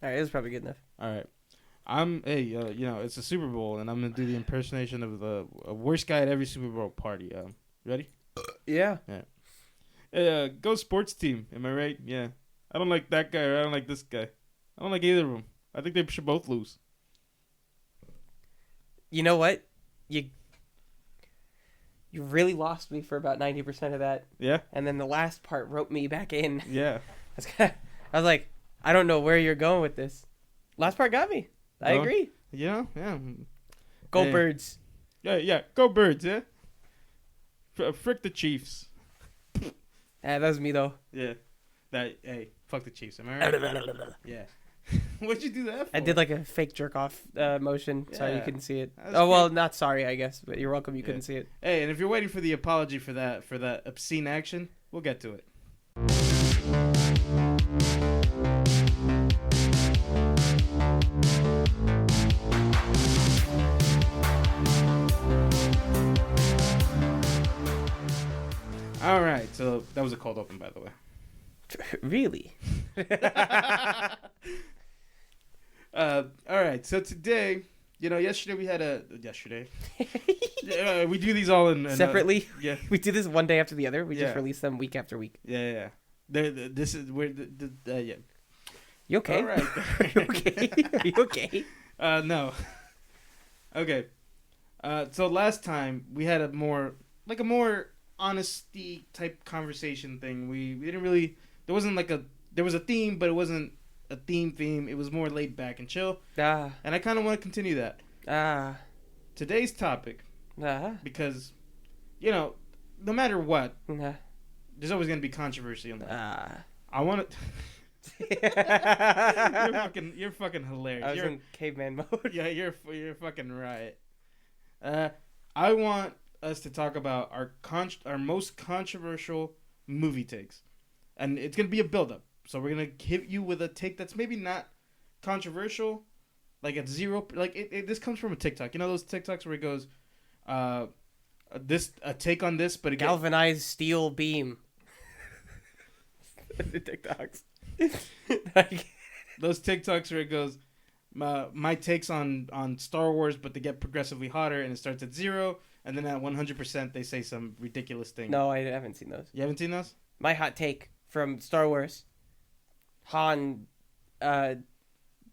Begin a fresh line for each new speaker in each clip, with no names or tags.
All right, this is probably good enough.
All right. It's a Super Bowl, and I'm gonna do the impersonation of the worst guy at every Super Bowl party. Ready?
Yeah.
Yeah. Hey, go sports team. Am I right? Yeah. I don't like that guy, or I don't like this guy. I don't like either of them. I think they should both lose.
You know what? You really lost me for about 90% of that.
Yeah.
And then the last part roped me back in.
Yeah.
I was like, I don't know where you're going with this. Last part got me. I agree.
Yeah.
Go Birds.
Yeah. Go Birds. Yeah. Frick the Chiefs.
That was me though.
Yeah. Hey, fuck the Chiefs. Am I right? Yeah. What'd you do that for?
I did like a fake jerk off motion. Sorry you
Yeah.
couldn't see it.
That was
Oh well,
great.
not sorry I guess, but you're welcome. You couldn't see it.
Hey, and if you're waiting for the apology for that obscene action, we'll get to it. All right, so that was a cold open, by the way.
Really?
All right, so today, yesterday we had we do these all in
Separately?
Yeah.
We do this one day after the other. We
Yeah.
just release them week after week.
Yeah. This is where yeah.
You okay?
All right.
Are you okay? Are you okay?
No. Okay. So last time we had a more honesty type conversation thing. We didn't really. There was a theme, but it wasn't a theme. It was more laid back and chill. And I kind of want to continue that. Today's topic, because, no matter what, there's always gonna be controversy on that. I want to. You're fucking hilarious.
I was in caveman mode.
Yeah, you're fucking right. I want us to talk about our most controversial movie takes, and it's gonna be a build-up. So we're gonna hit you with a take that's maybe not controversial, like at zero. Like this comes from a TikTok. You know those TikToks where it goes, a take on this, but it
Galvanized steel beam. The TikToks.
Those TikToks where it goes, my takes on Star Wars, but they get progressively hotter, and it starts at 0, and then at 100% they say some ridiculous thing.
No, I haven't seen those.
You haven't seen those?
My hot take from Star Wars: Han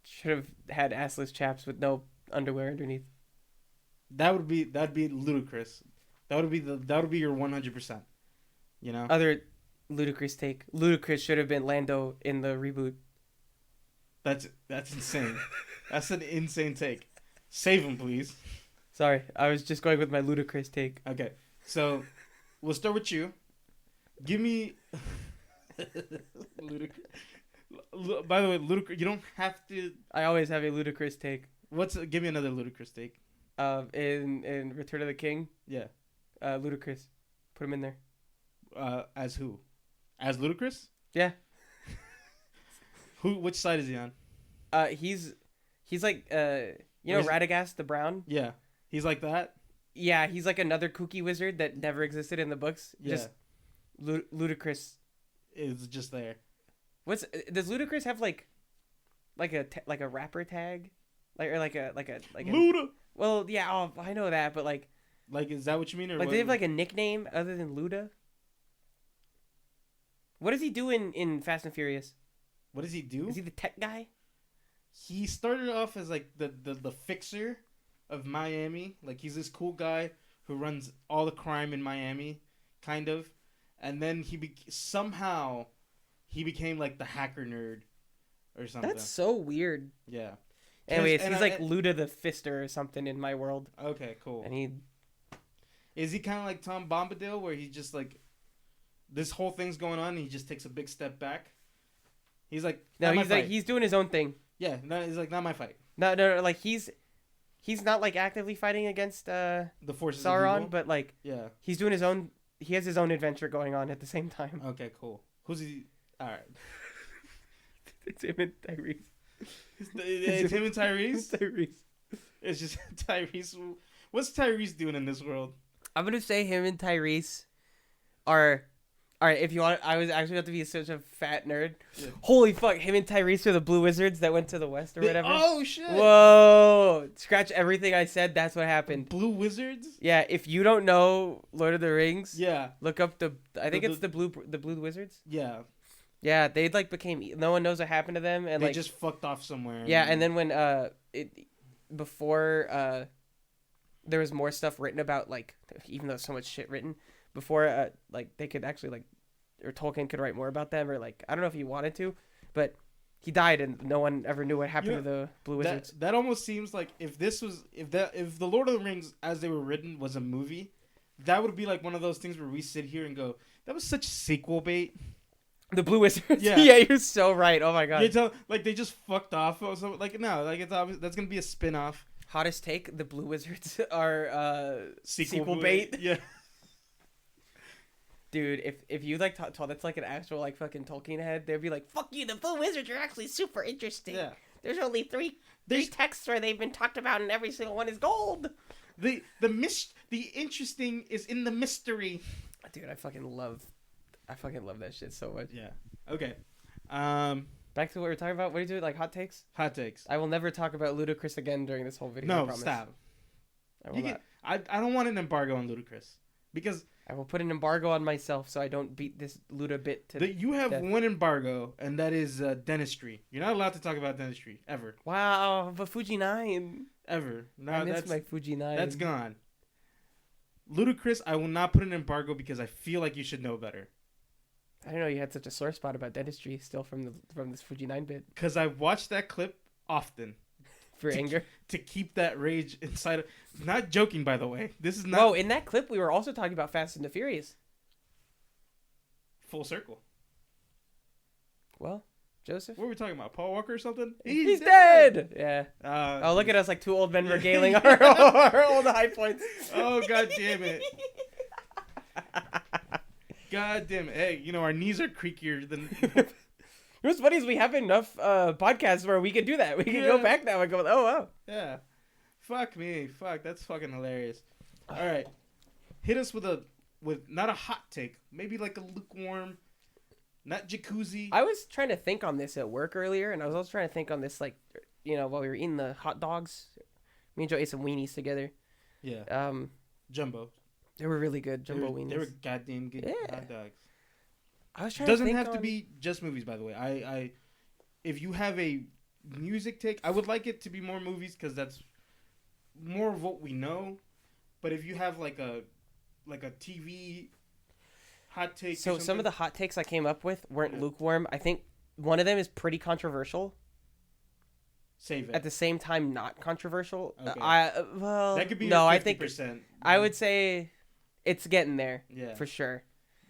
should have had assless chaps with no underwear underneath.
That'd be ludicrous. That would be your 100%.
Other ludicrous take: Ludacris should have been Lando in the reboot.
That's insane. That's an insane take. Save him, please.
Sorry, I was just going with my ludicrous take.
Okay, so we'll start with you. Give me ludicrous. By the way, ludicrous. You don't have to.
I always have a ludicrous take.
Give me another ludicrous take.
In Return of the King.
Yeah.
Ludacris. Put him in there.
As who? As Ludacris?
Yeah.
Which side is he on?
He's like Radagast the Brown.
Yeah. He's like that.
Yeah, he's like another kooky wizard that never existed in the books.
Yeah.
Just Ludacris
is just there.
Does Ludacris have like a rapper tag, like
Luda?
Well, yeah, I know that, but like
is that what you mean, or
do they have like a nickname other than Luda? What does he do in Fast and Furious?
What does he do?
Is he the tech guy?
He started off as like the fixer of Miami. Like he's this cool guy who runs all the crime in Miami, kind of. And then he somehow became like the hacker nerd or something.
That's so weird.
Yeah.
Anyways, he's like Luda the Fister or something in my world.
Okay, cool.
And
is he kind of like Tom Bombadil, where he's just like, this whole thing's going on, and he just takes a big step back? He's like,
he's doing his own thing.
Yeah, he's like, not my fight.
No, like he's not like actively fighting against the
forces
Sauron,
of evil?
but like he's doing his own. He has his own adventure going on at the same time.
Okay, cool. Who's he? All right.
It's him and Tyrese.
It's him and Tyrese?
Tyrese.
It's just Tyrese. What's Tyrese doing in this world?
I'm going to say him and Tyrese are All right, if you want, I was actually about to be such a fat nerd.
Yeah.
Holy fuck, him and Tyrese are the Blue Wizards that went to the West or whatever.
Oh shit!
Whoa! Scratch everything I said. That's what happened.
Blue Wizards.
Yeah, if you don't know Lord of the Rings,
Yeah.
look up I think it's the Blue Wizards.
Yeah.
Yeah, they like became. No one knows what happened to them, and
They
like
just fucked off somewhere.
yeah, and then when before there was more stuff written about like even though so much shit written before like they could actually like or Tolkien could write more about them or like I don't know if he wanted to, but he died and no one ever knew what happened to the Blue Wizards.
That almost seems like if the Lord of the Rings as they were written was a movie, that would be like one of those things where we sit here and go, that was such sequel bait.
The Blue Wizards.
Yeah.
Yeah, you're so right. Oh my god.
You tell, like they just fucked off or something. Like no, like it's obvious that's gonna be a spin-off.
Hottest take: the Blue Wizards are sequel
bait.
bait.
Yeah.
Dude, if you like told that's like an actual like fucking Tolkien head, they'd be like, "Fuck you, the Blue Wizards are actually super interesting."
Yeah.
There's only three texts where they've been talked about, and every single one is gold.
The interesting is in the mystery.
Dude, I fucking love that shit so much.
Yeah. Okay.
Back to what we were talking about. What do you do? Like hot takes?
Hot takes.
I will never talk about Ludacris again during this whole video. I
No,
promise.
stop.
I will not.
I don't want an embargo on Ludacris because
I will put an embargo on myself so I don't beat this Luda bit to
you have
death.
one embargo, and that is dentistry. You're not allowed to talk about dentistry ever.
Wow, but Fuji 9.
Ever. No,
I miss my Fuji 9.
That's gone. Ludacris, I will not put an embargo because I feel like you should know better.
I didn't know you had such a sore spot about dentistry still from this Fuji 9 bit.
Because I watched that clip often.
For anger?
To keep that rage inside of... Not joking, by the way. This is not...
Oh, in that clip, we were also talking about Fast and the Furious.
Full circle.
Well, Joseph?
What were we talking about? Paul Walker or something?
He's dead! Yeah.
Oh,
look at us like two old men regaling our old high points.
Oh, god damn it. God damn it. Hey, our knees are creakier than...
What's funny is we have enough podcasts where we can do that. We can go back now and go, oh, wow.
Yeah. Fuck me. Fuck, that's fucking hilarious. All right. Hit us with not a hot take. Maybe like a lukewarm, not jacuzzi.
I was trying to think on this at work earlier, and I was also trying to think on this, like, while we were eating the hot dogs. Me and Joe ate some weenies together.
Yeah. Jumbo.
They were really good, jumbo weenies.
They were goddamn good hot dogs.
I was trying
Doesn't
to think
have to be just movies, by the way. I if you have a music take, I would like it to be more movies because that's more of what we know. But if you have like a TV hot take,
so some of the hot takes I came up with weren't lukewarm. I think one of them is pretty controversial.
Save it.
At the same time, not controversial.
Okay.
That
could be
no.
50%.
I think I would say it's getting there.
Yeah,
for sure.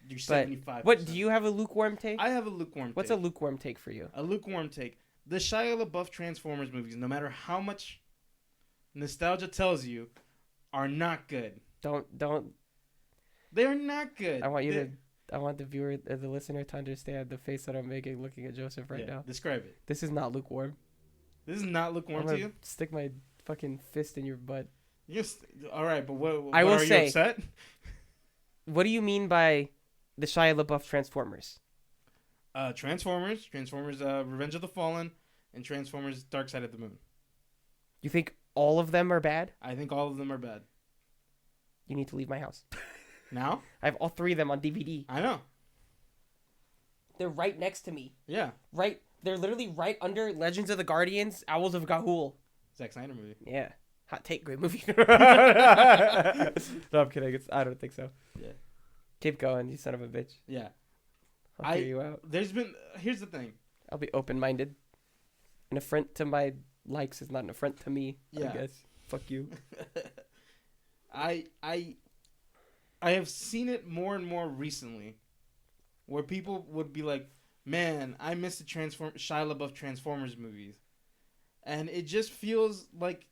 You're 75%.
What do you have a lukewarm take?
I have a lukewarm take.
What's a lukewarm take for you?
A lukewarm take. The Shia LaBeouf Transformers movies, no matter how much nostalgia tells you, are not good.
Don't.
They're not good.
I want the viewer, the listener, to understand the face that I'm making looking at Joseph right now.
Describe it.
This is not lukewarm.
This is not lukewarm to you?
Stick my fucking fist in your butt.
All right, but what
I will
are
say,
you upset?
What do you mean by the Shia LaBeouf Transformers?
Transformers, Revenge of the Fallen, and Transformers Dark Side of the Moon.
You think all of them are bad?
I think all of them are bad.
You need to leave my house.
Now?
I have all three of them on DVD.
I know.
They're right next to me.
Yeah.
Right. They're literally right under Legends of the Guardians, Owls of Ga'Hoole.
Zack Snyder movie.
Yeah. Hot take, great movie. No, I'm kidding. I don't think so.
Yeah.
Keep going, you son of a bitch.
Yeah.
I'll figure you out.
Here's the thing.
I'll be open-minded. An affront to my likes is not an affront to me, I guess. Fuck you.
I have seen it more and more recently where people would be like, man, I miss the Shia LaBeouf Transformers movies. And it just feels like,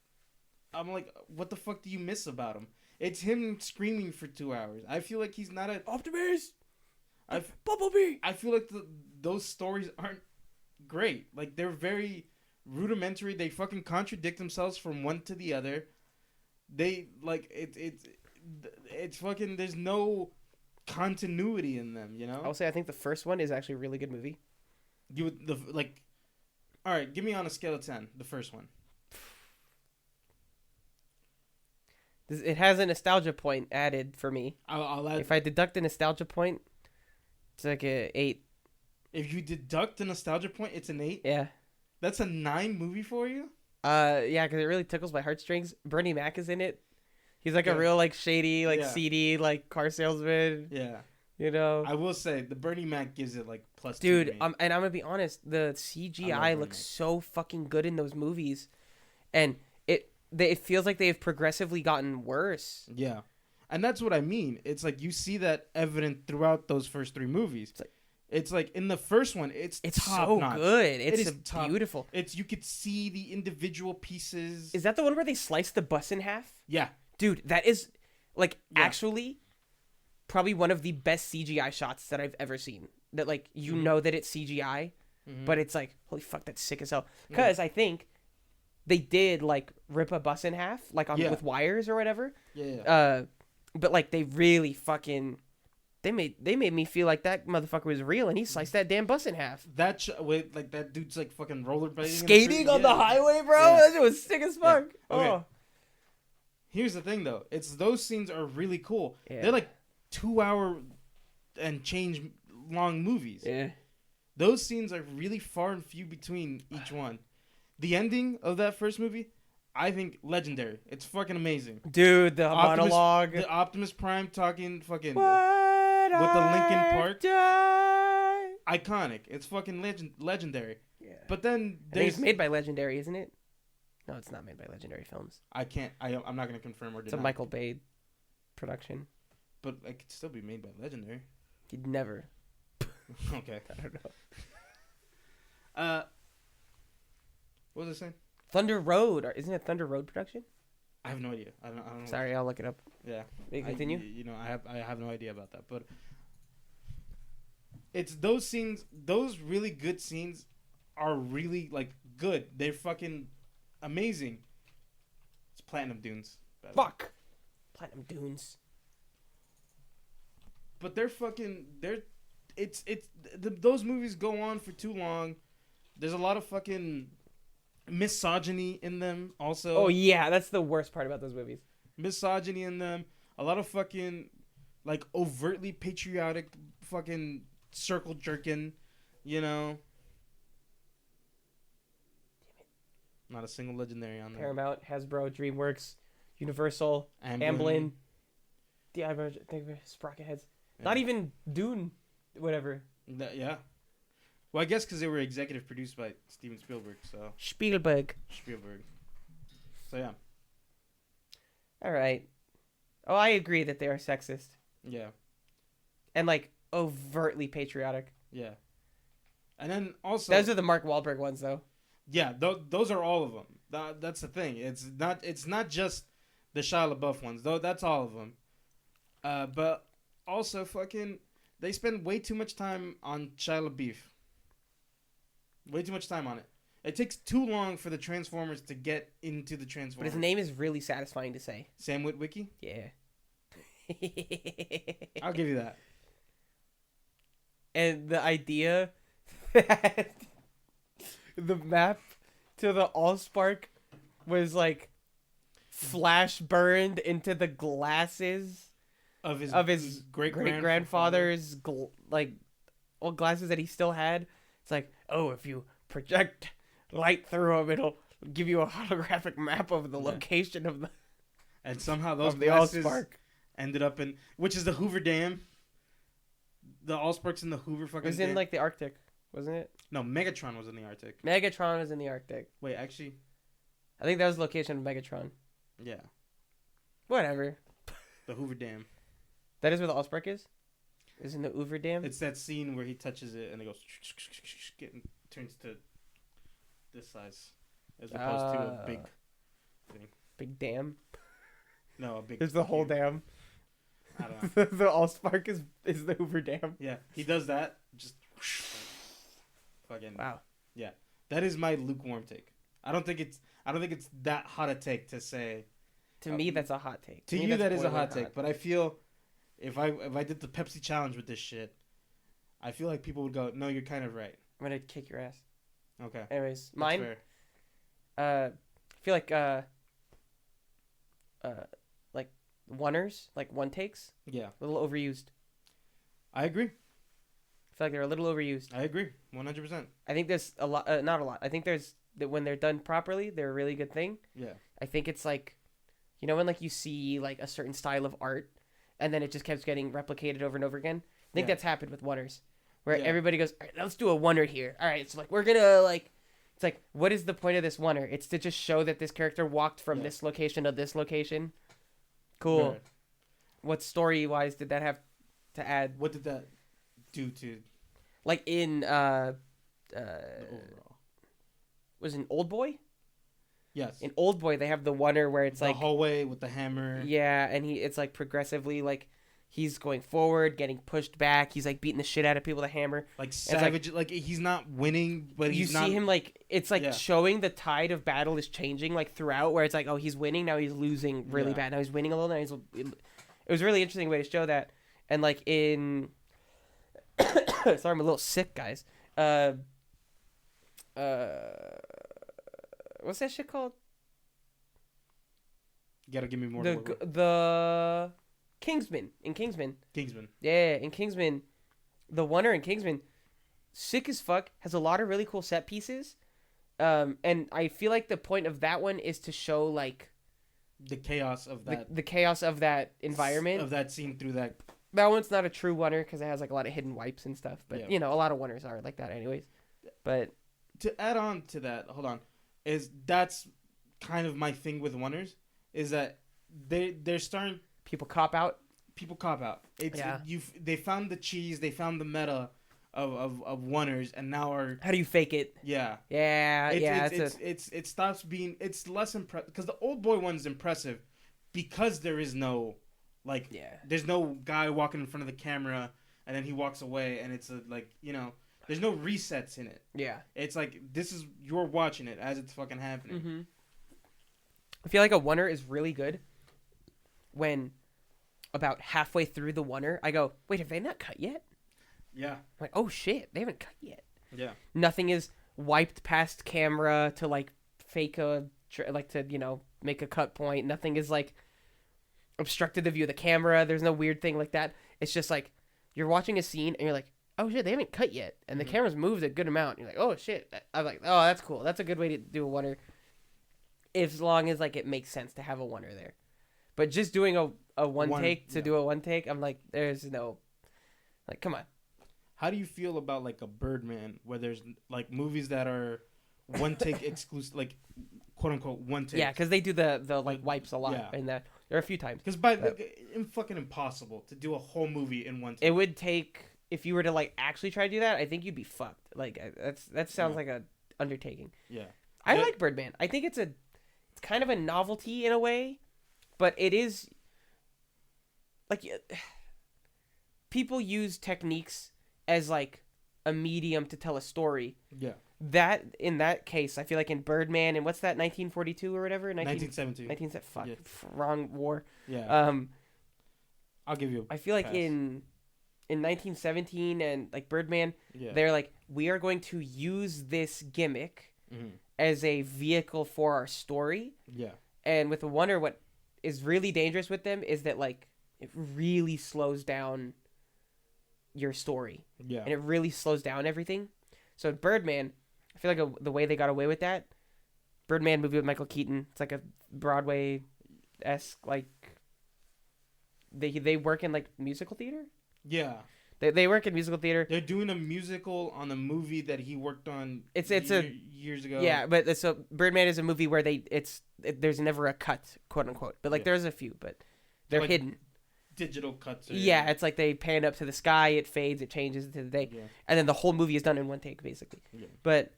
I'm like, what the fuck do you miss about him? It's him screaming for 2 hours. I feel like he's not a...
Optimus! Bumblebee!
I feel like those stories aren't great. Like, they're very rudimentary. They fucking contradict themselves from one to the other. They, like, it's fucking... There's no continuity in them. You know.
I'll say I think the first one is actually a really good movie.
You would all right, give me on a scale of 10 the first one.
It has a nostalgia point added for me.
I'll add.
If I deduct the nostalgia point, it's like a 8.
If you deduct the nostalgia point, it's an 8.
Yeah.
That's a 9 movie for you.
Yeah, because it really tickles my heartstrings. Bernie Mac is in it. He's like a real like shady, like seedy, like car salesman.
Yeah.
You know.
I will say the Bernie Mac gives it like +2.
Dude, and I'm gonna be honest, the CGI looks so fucking good in those movies, and it feels like they've progressively gotten worse.
Yeah, and that's what I mean. It's like you see that evident throughout those first 3 movies. It's like in the first one, it's top
so
notch.
good. It's beautiful.
It's you could see the individual pieces.
Is that the one where they slice the bus in half?
Yeah,
dude, that is like actually probably one of the best CGI shots that I've ever seen. That like you know that it's CGI, but it's like holy fuck, that's sick as hell. Because I think they did like rip a bus in half, like with wires or whatever.
Yeah.
But like they really fucking they made me feel like that motherfucker was real, and he sliced that damn bus in half.
That with like that dude's like fucking rollerblading,
skating on the highway, bro. That shit was sick as fuck.
Yeah. Okay.
Oh.
Here's the thing though, it's those scenes are really cool.
Yeah.
They're like 2-hour and change long movies.
Yeah.
Those scenes are really far and few between each one. The ending of that first movie, I think legendary. It's fucking amazing.
Dude, the monologue.
The Optimus Prime talking fucking
with
the Linkin Park. Iconic. It's fucking legendary.
Yeah.
But then
it's made by Legendary, isn't it? No, it's not made by Legendary Films.
I'm not going to confirm or deny.
It's a Michael Bay production.
But it could still be made by Legendary.
He'd never.
Okay.
I don't know.
What was I saying?
Thunder Road. Isn't it Thunder Road production?
I have no idea. I don't know.
Sorry, I'll look it up.
Yeah.
Continue.
I have no idea about that. But it's those scenes, those really good scenes are really like good. They're fucking amazing. It's Platinum Dunes.
Fuck. Platinum Dunes.
But those movies go on for too long. There's a lot of fucking misogyny in them also.
Oh yeah, that's the worst part about those movies.
Misogyny in them. A lot of fucking like overtly patriotic fucking circle jerking, you know. Damn it. Not a single Legendary on there.
Paramount, Hasbro, DreamWorks, Universal, Amblin. Yeah, I think of Sprocket Heads. Yeah. Not even Dune, whatever.
Yeah. Well, I guess because they were executive produced by Steven Spielberg, so.
Spielberg.
So, yeah.
All right. Oh, I agree that they are sexist.
Yeah.
And, like, overtly patriotic.
Yeah. And then also...
Those are the Mark Wahlberg ones, though.
Yeah, those are all of them. That's the thing. It's not just the Shia LaBeouf ones, though. That's all of them. But also, fucking... They spend way too much time on Shia LaBeouf. Way too much time on it. It takes too long for the Transformers to get into the Transformers.
But his name is really satisfying to say.
Sam Witwicky?
Yeah.
I'll give you that.
And the idea that the map to the Allspark was like flash burned into the glasses of his great grandfather's old glasses that he still had. It's like, oh, if you project light through them, it'll give you a holographic map of the location of the.
And somehow those glasses ended up in, which is the Hoover Dam. The Allspark's in the Hoover fucking.
It was in like the Arctic, wasn't it?
No, Megatron was in the Arctic.
Megatron was in the Arctic.
Wait, actually,
I think that was the location of Megatron.
Yeah.
Whatever.
The Hoover Dam.
That is where the Allspark is? Is in the Hoover Dam?
It's that scene where he touches it and it goes turns to this size as opposed to a big thing.
Big dam?
No, a big.
There's the whole dam.
I don't know.
The Allspark is the Hoover Dam.
Yeah, he does that. Just fucking.
Wow.
Yeah, that is my lukewarm take. I don't think it's that hot a take to say.
To me, that's a hot take.
To you, that is a hot take. But I feel if I did the Pepsi challenge with this shit, I feel like people would go, no, you're kind of right.
I'm gonna kick your ass.
Okay.
Anyways,
That's
mine.
fair.
I feel like oneers, like one takes,
Yeah.
a little overused.
I agree.
I feel like they're a little overused.
I agree. 100%.
I think there's a lot, not a lot. I think there's that when they're done properly, they're a really good thing.
Yeah.
I think it's like, you know, when like you see like a certain style of art, and then it just keeps getting replicated over and over again. I think that's happened with oneers, where everybody goes, all right, let's do a oneer here. All right, so like we're gonna like, it's like, what is the point of this oneer? It's to just show that this character walked from this location to this location. Cool. Right. What story wise did that have to add?
What did that do to?
Like in
the overall.
Was in Old Boy?
Yes.
In Old Boy, they have the oneer where it's
the
like
hallway with the hammer.
Yeah, and it's like progressively like he's going forward, getting pushed back. He's like beating the shit out of people with a hammer.
Like savage, like he's not winning, but
you see him like it's like showing the tide of battle is changing like throughout. Where it's like, oh, he's winning, now he's losing really bad. Now he's winning a little. Now he's. It was a really interesting way to show that, and like in. Sorry, I'm a little sick, guys. What's that shit called?
You gotta give me more.
The Kingsman. In Kingsman. Yeah, in Kingsman, the oneer in Kingsman, sick as fuck, has a lot of really cool set pieces. And I feel like the point of that one is to show like
the chaos of that.
The chaos of that environment.
Of that scene through that.
That one's not a true oneer because it has like a lot of hidden wipes and stuff. But you know, a lot of oneers are like that anyways. But
to add on to that, hold on, that's kind of my thing with oneers is that they're starting.
People cop out.
It's they found the cheese, they found the meta of oneers, and now are
how do you fake it?
Yeah. It stops being, it's less impressive because the Old Boy one's impressive because there is no there's no guy walking in front of the camera and then he walks away and it's there's no resets in it. Yeah. It's like you're watching it as it's fucking happening.
Mm-hmm. I feel like a oneer is really good when about halfway through the oneer, I go, wait, have they not cut yet? Yeah. I'm like, oh shit, they haven't cut yet. Yeah. Nothing is wiped past camera to like fake make a cut point. Nothing is like obstructed the view of the camera. There's no weird thing like that. It's just like you're watching a scene and you're like, oh shit, they haven't cut yet, and the camera's moved a good amount. You're like, oh shit. I'm like, oh, that's cool. That's a good way to do a oneer. As long as like it makes sense to have a oneer there. But just doing a one take to do a one take, I'm like, there's no, like, come on.
How do you feel about like a Birdman, where there's like movies that are one take exclusive, like quote unquote one take?
Yeah, because they do the like wipes a lot in that. There are a few times.
Because it's fucking impossible to do a whole movie in one take.
It would take, if you were to like actually try to do that, I think you'd be fucked. Like that sounds like a undertaking. Yeah, I like Birdman. I think it's kind of a novelty in a way. But it is, like, people use techniques as, like, a medium to tell a story. Yeah. That, in that case, I feel like in Birdman, and what's that, 1942 or whatever?
1972.
Fuck, wrong war.
Yeah. I'll give you
I feel like in 1917 and, like, Birdman, they're like, we are going to use this gimmick as a vehicle for our story. Yeah. And with the oneer, what is really dangerous with them is that like it really slows down your story. Yeah. And it really slows down everything. So in Birdman, I feel like the way they got away with that, Birdman movie with Michael Keaton, it's like a Broadway-esque, like they work in like musical theater. Yeah. They work in musical theater.
They're doing a musical on a movie that he worked on years ago.
Yeah, but so Birdman is a movie where there's never a cut, quote unquote. But like there's a few, but they're like hidden.
Digital cuts.
It's like they pan up to the sky, it fades, it changes into the day. Yeah. And then the whole movie is done in one take, basically. Yeah. But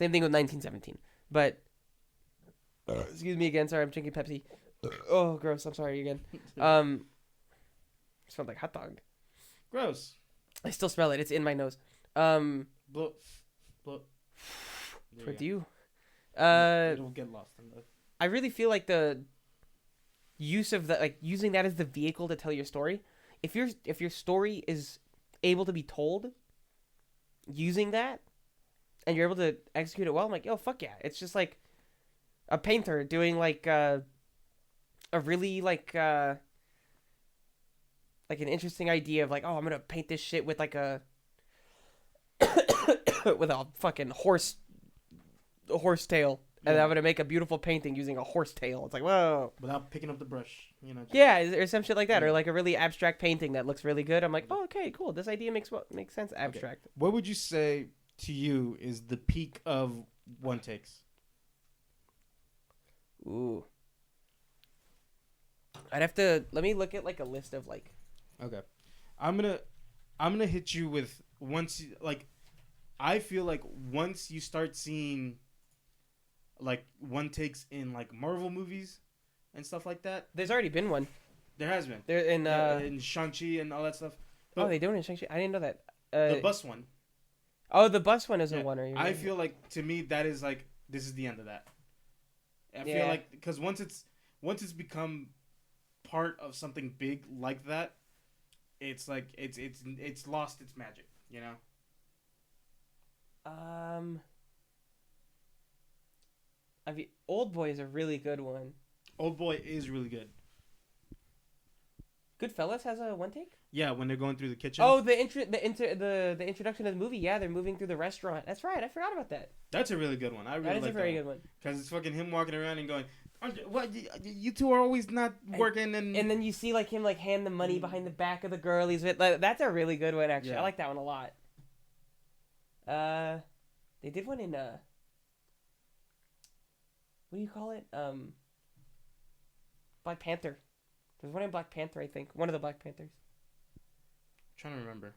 same thing with 1917. But excuse me again, sorry, I'm drinking Pepsi. Oh, gross, I'm sorry again. Smelled like hot dog.
Gross.
I still smell it. It's in my nose.
Blow.
For you.
It'll get lost in the...
I really feel like the use of using that as the vehicle to tell your story, if your story is able to be told using that, and you're able to execute it well, I'm like, yo, fuck yeah. It's just like a painter doing like a really like an interesting idea of like, oh, I'm gonna paint this shit with like a with a fucking horse tail, and I'm gonna make a beautiful painting using a horse tail. It's like, whoa,
Without picking up the brush, you know.
yeah, or some shit like that,
Yeah.
or like a really abstract painting that looks really good. I'm like, oh, okay, cool. This idea makes sense. Abstract.
What would you say to you is the peak of one takes?
Ooh, I'd have to let me look at like a list of like.
Okay, I'm gonna hit you with like, I feel like once you start seeing like one takes in like Marvel movies and stuff like that.
There's already been one.
There has been.
There
In Shang-Chi and all that stuff.
But, they do it in Shang-Chi. I didn't know that.
The bus one.
Oh, the bus one is a one.
I feel like, to me, that is like, this is the end of that. I feel like, because once it's become part of something big like that, it's like it's lost its magic, you know.
I mean, Old Boy is a really good one.
Old Boy is really good.
Goodfellas has a one take.
Yeah, when they're going through the kitchen.
Oh, the introduction of the movie. Yeah, they're moving through the restaurant. That's right. I forgot about that.
That's a really good one. I really like that.
That is a very good one.
Because it's fucking him walking around and going, "What? You two are always not working." And
then you see like him like hand the money behind the back of the girl he's with. Like, that's a really good one actually.
Yeah.
I like that one a lot. They did one in what do you call it? Black Panther. There's one in Black Panther, I think. One of the Black Panthers.
I'm trying to remember.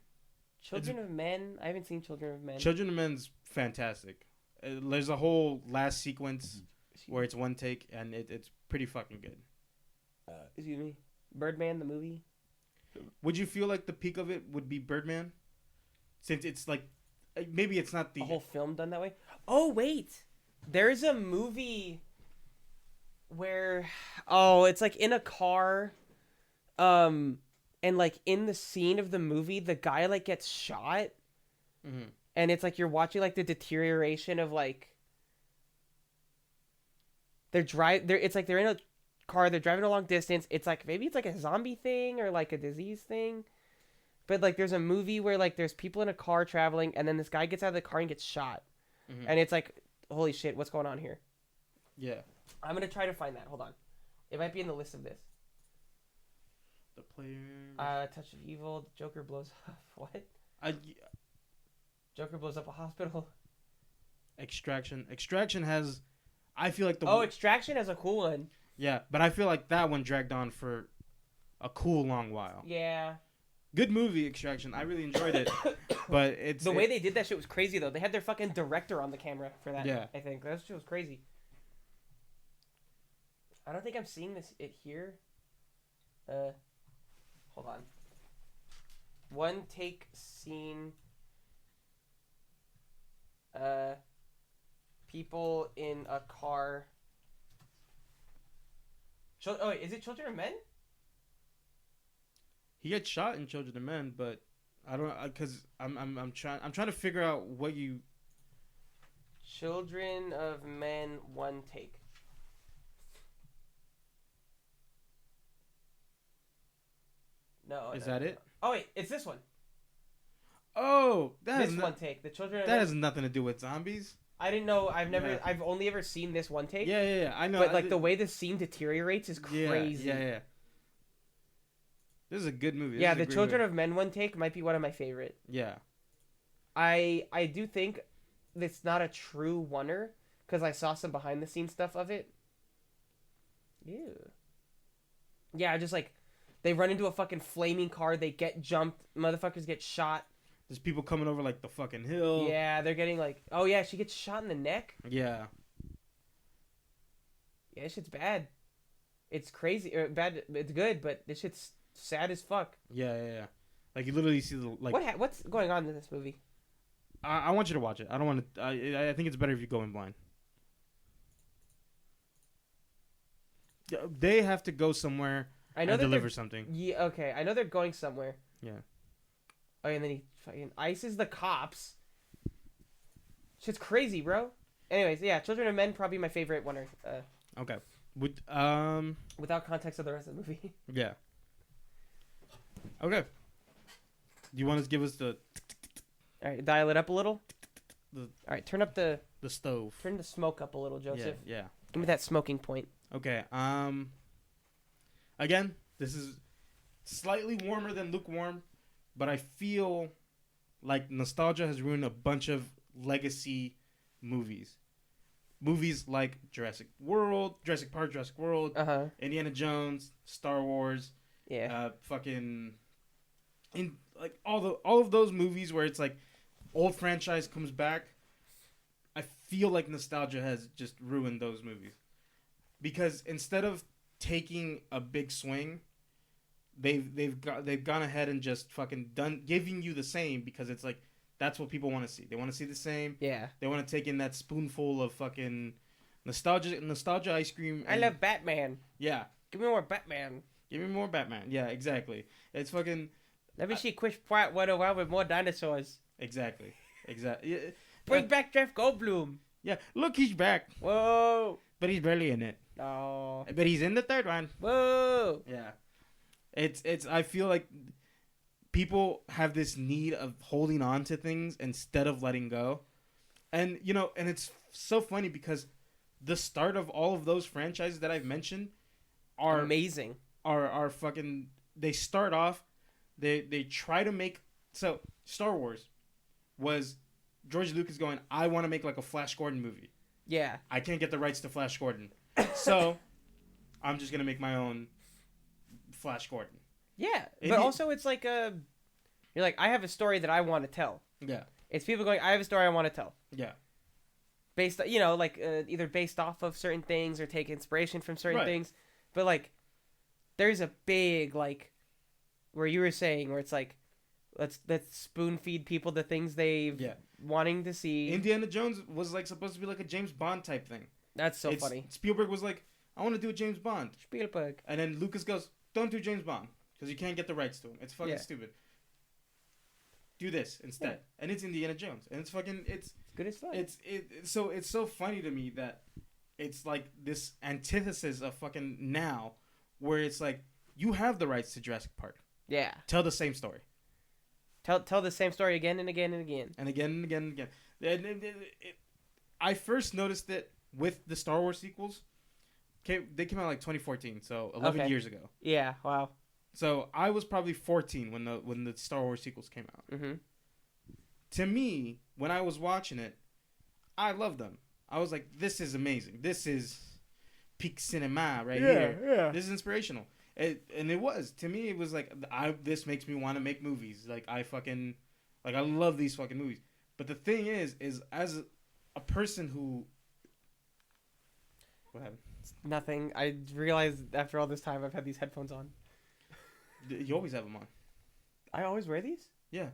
Children of Men. I haven't seen Children of Men.
Children of Men's fantastic. There's a whole last sequence where it's one take, and it's pretty fucking good.
Excuse me. Birdman, the movie.
Would you feel like the peak of it would be Birdman? Since it's like, maybe it's not the
whole film done that way. Oh wait, there's a movie where it's like in a car, and like in the scene of the movie, the guy like gets shot, and it's like you're watching like the deterioration of like it's like they're in a car, they're driving a long distance. It's like maybe it's like a zombie thing or like a disease thing. But, like, there's a movie where, like, there's people in a car traveling, and then this guy gets out of the car and gets shot. And it's like, holy shit, what's going on here?
Yeah.
I'm going to try to find that. Hold on. It might be in the list of this.
The player...
Touch of Evil. Joker blows up. What? Joker blows up a hospital.
Extraction. Extraction has... I feel like the...
Oh, Extraction has a cool one.
Yeah, but I feel like that one dragged on for a cool long while.
Yeah.
Good movie, Extraction. I really enjoyed it, but it's
the way they did that shit was crazy though. They had their fucking director on the camera for that.
Yeah,
I think that shit was crazy. I don't think I'm seeing it here. Hold on. One take scene. People in a car. Oh, wait, is it Children of Men?
He gets shot in Children of Men, but I don't, because I'm trying to figure out what you.
Children of Men one take. No.
Is that it?
Oh wait, it's this one.
Oh,
this one take. The Children of
Men. That
Men.
has nothing to do with zombies.
I didn't know. I've only ever seen this one take.
Yeah. I know.
But like the way the scene deteriorates is crazy.
Yeah. This is a good movie.
The Children of Men one take might be one of my favorite.
Yeah.
I do think it's not a true oneer because I saw some behind the scenes stuff of it. Ew. Yeah, just like they run into a fucking flaming car, they get jumped, motherfuckers get shot.
There's people coming over like the fucking hill.
Yeah, they're getting like, oh yeah, she gets shot in the neck.
Yeah.
Yeah, this shit's bad. It's crazy. Bad. It's good, but this shit's sad as fuck.
Yeah. Like you literally see the like.
What's going on in this movie?
I want you to watch it. I don't want to. I think it's better if you go in blind. They have to go somewhere
I know
and
that
deliver something.
Yeah, okay. I know they're going somewhere.
Yeah.
Oh, and then he fucking ices the cops. Shit's crazy, bro. Anyways, yeah, Children of Men probably my favorite one.
Okay. With
Without context of the rest of the movie.
Yeah. Okay. Do you want to give us the
All right, dial it up a little.
The-
All right, turn up the
stove?
turn the smoke up a little, Joseph.
Yeah.
Give me that smoking point.
Okay. Again, this is slightly warmer than lukewarm, but I feel like nostalgia has ruined a bunch of legacy movies. Movies like Jurassic Park, Jurassic World, Indiana Jones, Star Wars, fucking, in like all of those movies where it's like old franchise comes back. I feel like nostalgia has just ruined those movies because instead of taking a big swing, they've gone ahead and just fucking done giving you the same because it's like that's what people want to see. They want to see the same.
Yeah.
They want to take in that spoonful of fucking nostalgia ice cream.
I love Batman.
Yeah.
Give me more Batman.
Give me more Batman. Yeah, exactly. It's fucking.
Let me see Chris Pratt run around with more dinosaurs.
Exactly. Yeah.
Bring back Jeff Goldblum.
Yeah. Look, he's back.
Whoa.
But he's barely in it.
Oh.
But he's in the third one.
Whoa.
Yeah. It's. I feel like people have this need of holding on to things instead of letting go, and and it's so funny because the start of all of those franchises that I've mentioned are
amazing.
Are fucking. They start off. They try to make so Star Wars was George Lucas going, I want to make like a Flash Gordon movie.
Yeah.
I can't get the rights to Flash Gordon, so I'm just gonna make my own Flash Gordon.
Yeah, but also it's like you're like, I have a story that I want to tell.
Yeah.
It's people going, I have a story I want to tell.
Yeah.
Based, either based off of certain things or take inspiration from certain things. But, like, there's a big, like, where you were saying, where it's like, let's spoon feed people the things they've wanting to see.
Indiana Jones was, like, supposed to be like a James Bond type thing.
That's so funny.
Spielberg was like, I want to do a James Bond.
Spielberg.
And then Lucas goes, don't do James Bond. Because you can't get the rights to him. It's fucking stupid. Do this instead. Yeah. And it's Indiana Jones. And it's fucking... It's
good as fuck.
It's so funny to me that it's like this antithesis of fucking now where it's like, you have the rights to Jurassic Park.
Yeah.
Tell the same story.
Tell the same story again and again and again.
And again and again and again. I first noticed it with the Star Wars sequels. They came out like 2014, so 11 years ago.
Yeah, wow.
So I was probably 14 when the Star Wars sequels came out.
Mm-hmm.
To me, when I was watching it, I loved them. I was like, this is amazing. This is peak cinema right here. Yeah. This is inspirational. And it was. To me, it was like, this makes me want to make movies. Like, I love these fucking movies. But the thing is as a person who... What happened?
Nothing. I realized after all this time I've had these headphones on.
You always have them on.
I always wear these?
Yeah.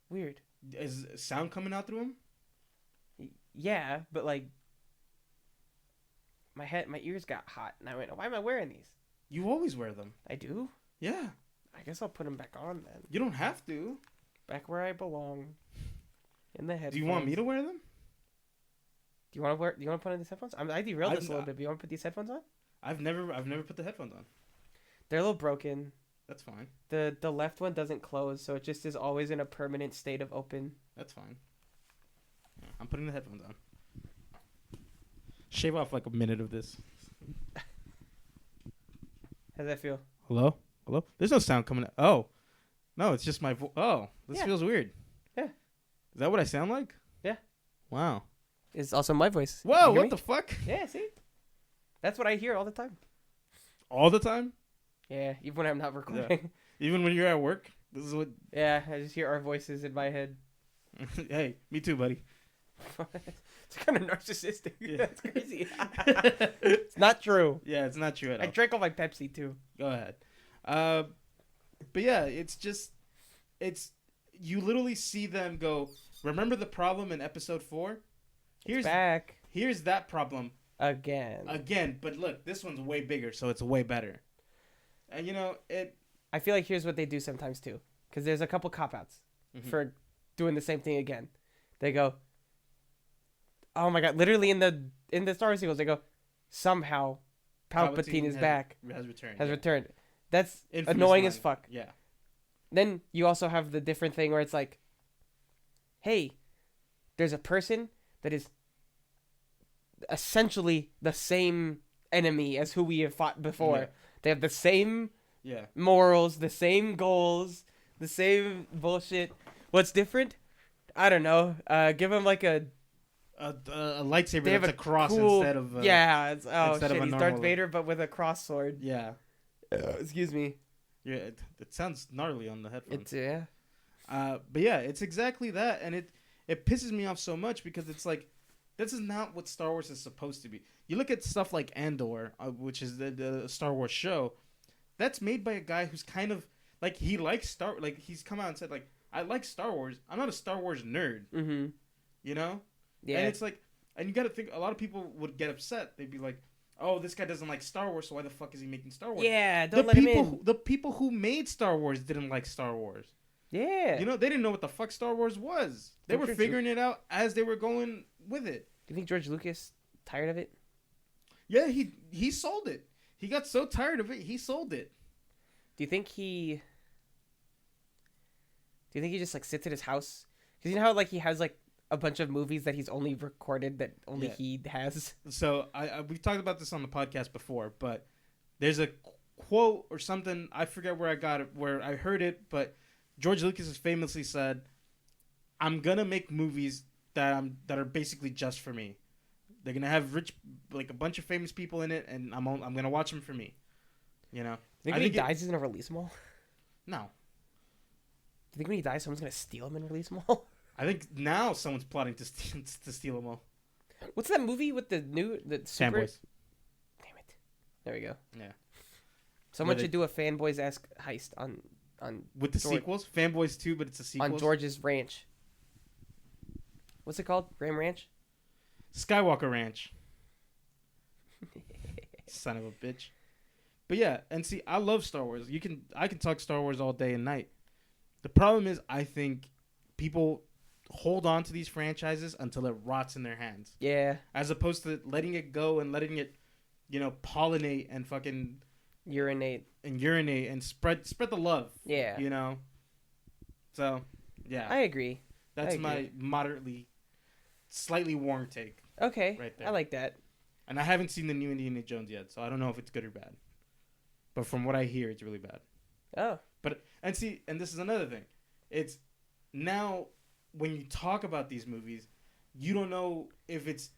Weird.
Is sound coming out through them?
Yeah, but like my ears got hot and I went, why am I wearing these?
You always wear them.
I do?
Yeah.
I guess I'll put them back on then.
You don't have to.
Back where I belong. In the headphones.
Do you want me to wear them?
Do you want to put on these headphones? I derailed this a little bit, but you want to put these headphones on?
I've never put the headphones on.
They're a little broken.
That's fine.
The left one doesn't close, so it just is always in a permanent state of open.
That's fine. Yeah, I'm putting the headphones on. Shave off like a minute of this.
How's that feel?
Hello? There's no sound coming out. Oh. No, it's just my voice. Oh, this feels weird.
Yeah.
Is that what I sound like?
Yeah.
Wow.
It's also my voice.
Whoa, what the fuck?
Yeah, see? That's what I hear all the time.
All the time?
Yeah, even when I'm not recording.
Yeah. Even when you're at work? This is what...
Yeah, I just hear our voices in my head.
Hey, me too, buddy.
It's kind of narcissistic. Yeah. That's crazy. It's not true.
Yeah, it's not true at all.
I drank all my Pepsi, too.
Go ahead. But yeah, it's just... You literally see them go, remember the problem in episode 4?
It's back.
Here's that problem.
Again.
But look, this one's way bigger, so it's way better. And you know it.
I feel like here's what they do sometimes too, because there's a couple cop outs for doing the same thing again. They go, "Oh my god!" Literally in the Star Wars sequels, they go, "Somehow, Palpatine is back,
has
returned." That's
Infamous
annoying
line.
as fuck.
Yeah.
Then you also have the different thing where it's like, "Hey, there's a person that is essentially the same enemy as who we have fought before.
Yeah.
They have the same
Yeah.
morals, the same goals, the same bullshit. What's different? I don't know. Give them like a
lightsaber
they have
that's a cross
cool,
instead of
it's
instead
shit.
of a
He's
normal
Darth Vader, but with a cross sword.
Yeah.
Excuse me.
Yeah. It sounds gnarly on the headphones.
It's
But yeah, it's exactly that, and it pisses me off so much because it's like, this is not what Star Wars is supposed to be. You look at stuff like Andor, which is the Star Wars show, that's made by a guy who's kind of like, he likes he's come out and said like, I like Star Wars. I'm not a Star Wars nerd.
Mm-hmm.
You know?
Yeah.
And it's like, and you got to think, a lot of people would get upset. They'd be like, oh, this guy doesn't like Star Wars, so why the fuck is he making Star Wars?
Yeah, don't let him in.
The people who made Star Wars didn't like Star Wars.
Yeah.
You know, they didn't know what the fuck Star Wars was. They were figuring it out as they were going with it.
Do you think George Lucas tired of it?
Yeah, he sold it. He got so tired of it, he sold it.
Do you think he just like sits at his house? Because you know how like he has like a bunch of movies that he's only recorded that only he has.
So we've talked about this on the podcast before, but there's a quote or something, I forget where I got it, where I heard it, but George Lucas has famously said, "I'm gonna make movies that are basically just for me. They're gonna have a bunch of famous people in it, and I'm gonna watch them for me." You know.
Think when he dies, he's gonna release them all?
No.
Do you think when he dies, someone's gonna steal him and release them all?
I think now someone's plotting to steal them all.
What's that movie with the super...
Fanboys.
Damn it! There we go.
Yeah.
Someone should do a Fanboys-esque heist on
with the sequels, Fanboys 2, but it's a sequel
on George's ranch. What's it called? Ram Ranch?
Skywalker Ranch. Son of a bitch. But yeah, and see, I love Star Wars. I can talk Star Wars all day and night. The problem is, I think people hold on to these franchises until it rots in their hands.
Yeah.
As opposed to letting it go and letting it, pollinate and fucking
urinate
and spread the love.
Yeah.
You know. So, yeah.
I agree.
That's my slightly warm take.
Okay.
Right there.
I like that.
And I haven't seen the new Indiana Jones yet, so I don't know if it's good or bad. But from what I hear, it's really bad.
Oh.
And this is another thing. It's now when you talk about these movies, you don't know if it's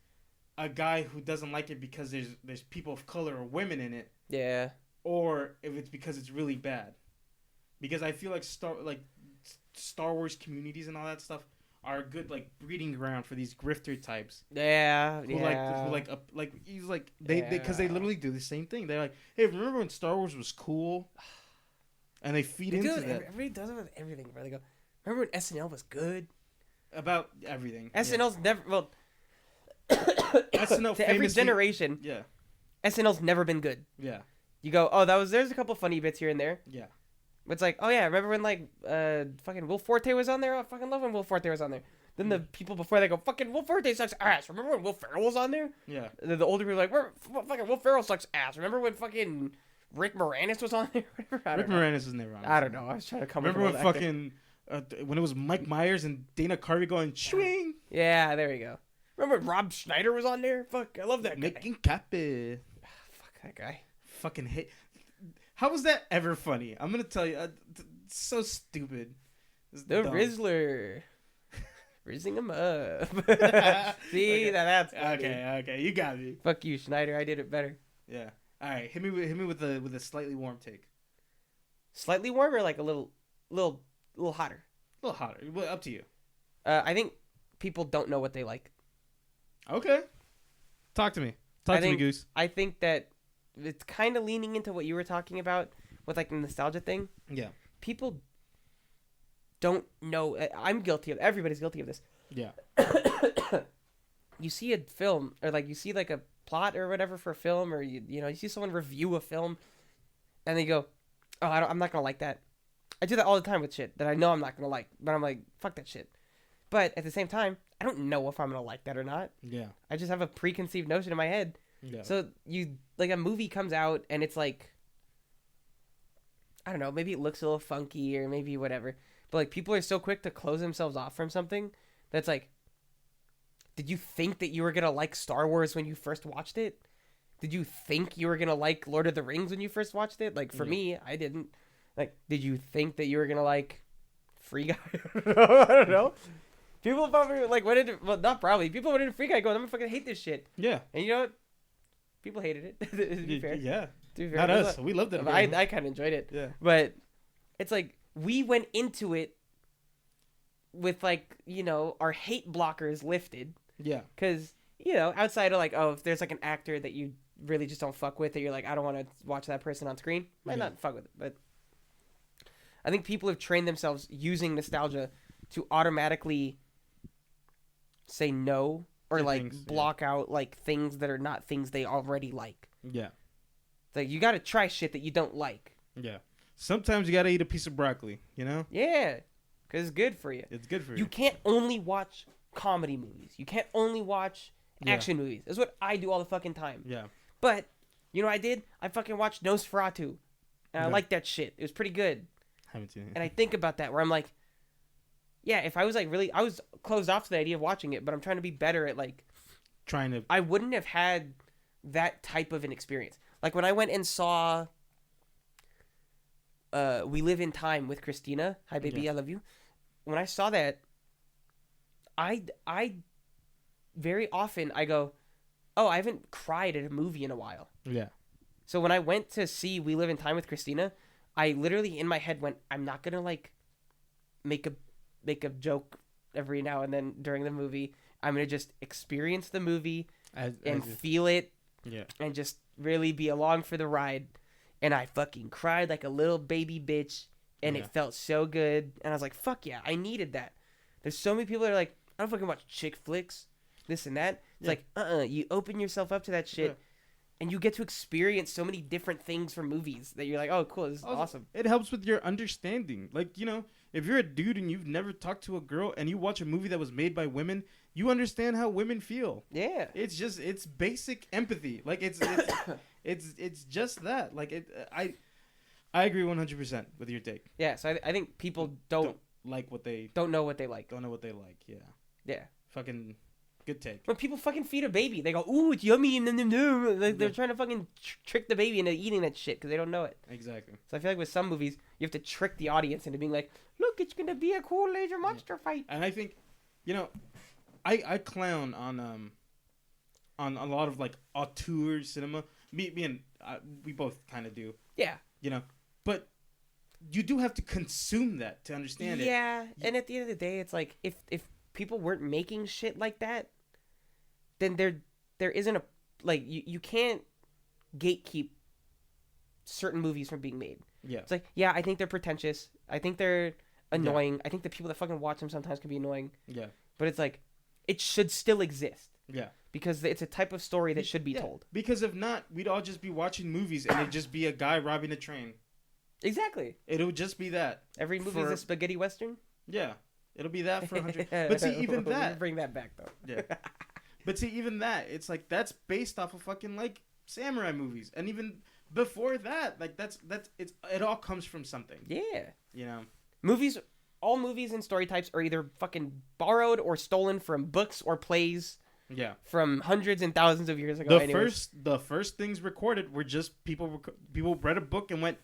a guy who doesn't like it because there's people of color or women in it.
Yeah.
Or if it's because it's really bad. Because I feel like Star Wars communities and all that stuff are a good breeding ground for these grifter types.
Yeah.
Because they literally do the same thing. They're like, hey, remember when Star Wars was cool? And they feed into that.
Everybody does it with everything, bro. They go, remember when SNL was good?
About everything.
SNL's never
SNL
to every generation.
Yeah.
SNL's never been good.
Yeah.
You go, there's a couple funny bits here and there.
Yeah.
It's like, oh yeah, remember when fucking Will Forte was on there? I fucking love when Will Forte was on there. Then the people before they go, fucking Will Forte sucks ass. Remember when Will Ferrell was on there?
Yeah.
The older people are like, fucking Will Ferrell sucks ass. Remember when fucking Rick Moranis was on there?
Rick Moranis was never on.
I don't know. I was trying to come.
Remember when fucking when it was Mike Myers and Dana Carvey going swing?
Yeah, there you go. Remember when Rob Schneider was on there? Fuck, I love that guy.
Making copy.
Fuck that guy.
Fucking hate. How was that ever funny? I'm gonna tell you, it's so stupid. It's
the
dumb.
Rizzler. Rizzing him up. See,
okay.
That's funny.
Okay, you got me.
Fuck you, Schneider. I did it better.
Yeah. All right, hit me with a slightly warm take.
Slightly warm or like a little hotter?
A little hotter. Well, up to you.
I think people don't know what they like.
Okay. Talk to me. Talk to me, Goose.
I think that it's kind of leaning into what you were talking about with like the nostalgia thing.
Yeah.
People don't know. I'm guilty of. Everybody's guilty of this.
Yeah.
You see a film or like you see like a plot or whatever for a film, or you see someone review a film, and they go, "Oh, I'm not gonna like that." I do that all the time with shit that I know I'm not gonna like, but I'm like, "Fuck that shit." But at the same time, I don't know if I'm gonna like that or not.
Yeah.
I just have a preconceived notion in my head.
Yeah.
So you like a movie comes out and it's like, I don't know, maybe it looks a little funky or maybe whatever, but like people are so quick to close themselves off from something that's like, did you think that you were gonna like Star Wars when you first watched it? Did you think you were gonna like Lord of the Rings when you first watched it? Like for me, I didn't. Like, did you think that you were gonna like Free Guy? I don't know. People probably like went into, well, not probably. People went into Free Guy going, I'm gonna fucking hate this shit.
Yeah.
And you know what? People hated it. To be fair.
Yeah.
To be fair.
Not us. We loved it.
I kind of enjoyed it.
Yeah.
But it's like we went into it with like, our hate blockers lifted.
Yeah.
Because, outside of like, oh, if there's like an actor that you really just don't fuck with, that you're like, I don't want to watch that person on screen, might not fuck with it. But I think people have trained themselves using nostalgia to automatically say no or like
things,
block out like things that are not things they already like.
Yeah.
It's like you got to try shit that you don't like.
Yeah. Sometimes you got to eat a piece of broccoli, you know?
Yeah. Because it's good for you.
It's good for you.
You can't only watch comedy movies. You can't only watch action movies. That's what I do all the fucking time.
Yeah.
But, you know what I did? I fucking watched Nosferatu. And I liked that shit. It was pretty good.
Haven't seen it.
And I think about that where I'm like, yeah, if I was like really, I was closed off to the idea of watching it, but I'm trying to be better at like, I wouldn't have had that type of an experience. Like when I went and saw We Live in Time with Christina. Hi, baby, I love you. When I saw that, I very often I go, oh, I haven't cried at a movie in a while.
Yeah.
So when I went to see We Live in Time with Christina, I literally in my head went, I'm not gonna like make a joke every now and then during the movie. I'm gonna just experience the movie and feel it, and just really be along for the ride. And I fucking cried like a little baby bitch, and it felt so good. And I was like, fuck yeah, I needed that. There's so many people that are like, I don't fucking watch chick flicks, this and that. It's like, you open yourself up to that shit. And you get to experience so many different things from movies that you're like, oh, cool, this is awesome.
It helps with your understanding. Like, if you're a dude and you've never talked to a girl and you watch a movie that was made by women, you understand how women feel. Yeah. It's basic empathy. Like, it's just that. Like, I agree 100% with your take.
Yeah, so I think people don't
like what they...
Don't know what they like.
Don't know what they like, yeah.
Yeah.
Fucking... Good take.
When people fucking feed a baby, they go, ooh, it's yummy, and like, they're trying to fucking trick the baby into eating that shit because they don't know it.
Exactly.
So I feel like with some movies, you have to trick the audience into being like, look, it's gonna be a cool laser monster fight.
And I think, I clown on a lot of like auteur cinema. Me and we both kind of do.
Yeah.
But you do have to consume that to understand it.
Yeah, and at the end of the day, it's like if people weren't making shit like that, then there isn't a like you can't gatekeep certain movies from being made. Yeah. It's like, yeah, I think they're pretentious. I think they're annoying. Yeah. I think the people that fucking watch them sometimes can be annoying. Yeah. But it's like it should still exist. Yeah. Because it's a type of story that should be told.
Because if not, we'd all just be watching movies and it'd just be a guy robbing a train.
Exactly.
It would just be that.
Every movie is a spaghetti western?
Yeah. It'll be that for 100. But see, even that.
Bring that back, though.
Yeah. But see, even that, it's like that's based off of fucking like samurai movies, and even before that, like it all comes from something. Yeah.
All movies and story types are either fucking borrowed or stolen from books or plays. Yeah. From hundreds and thousands of years ago.
The first things recorded were just people read a book and went,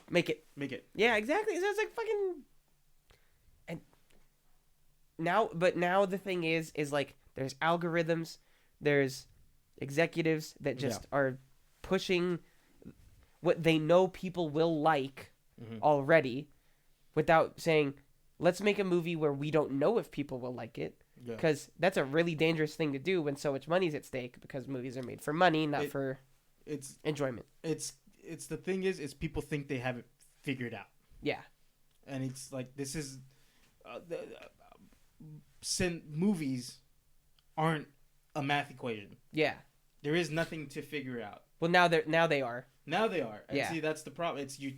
make it. Yeah, exactly. So it's like fucking. And now the thing is like there's algorithms, there's executives that just are pushing what they know people will like already, without saying, let's make a movie where we don't know if people will like it. Because that's a really dangerous thing to do when so much money's at stake, because movies are made for money, not for enjoyment.
It's the thing is people think they have it figured out. Yeah. And it's like, this is movies aren't a math equation. Yeah. There is nothing to figure out.
Well, now they are.
Now they are. And
Yeah.
see, that's the problem. It's you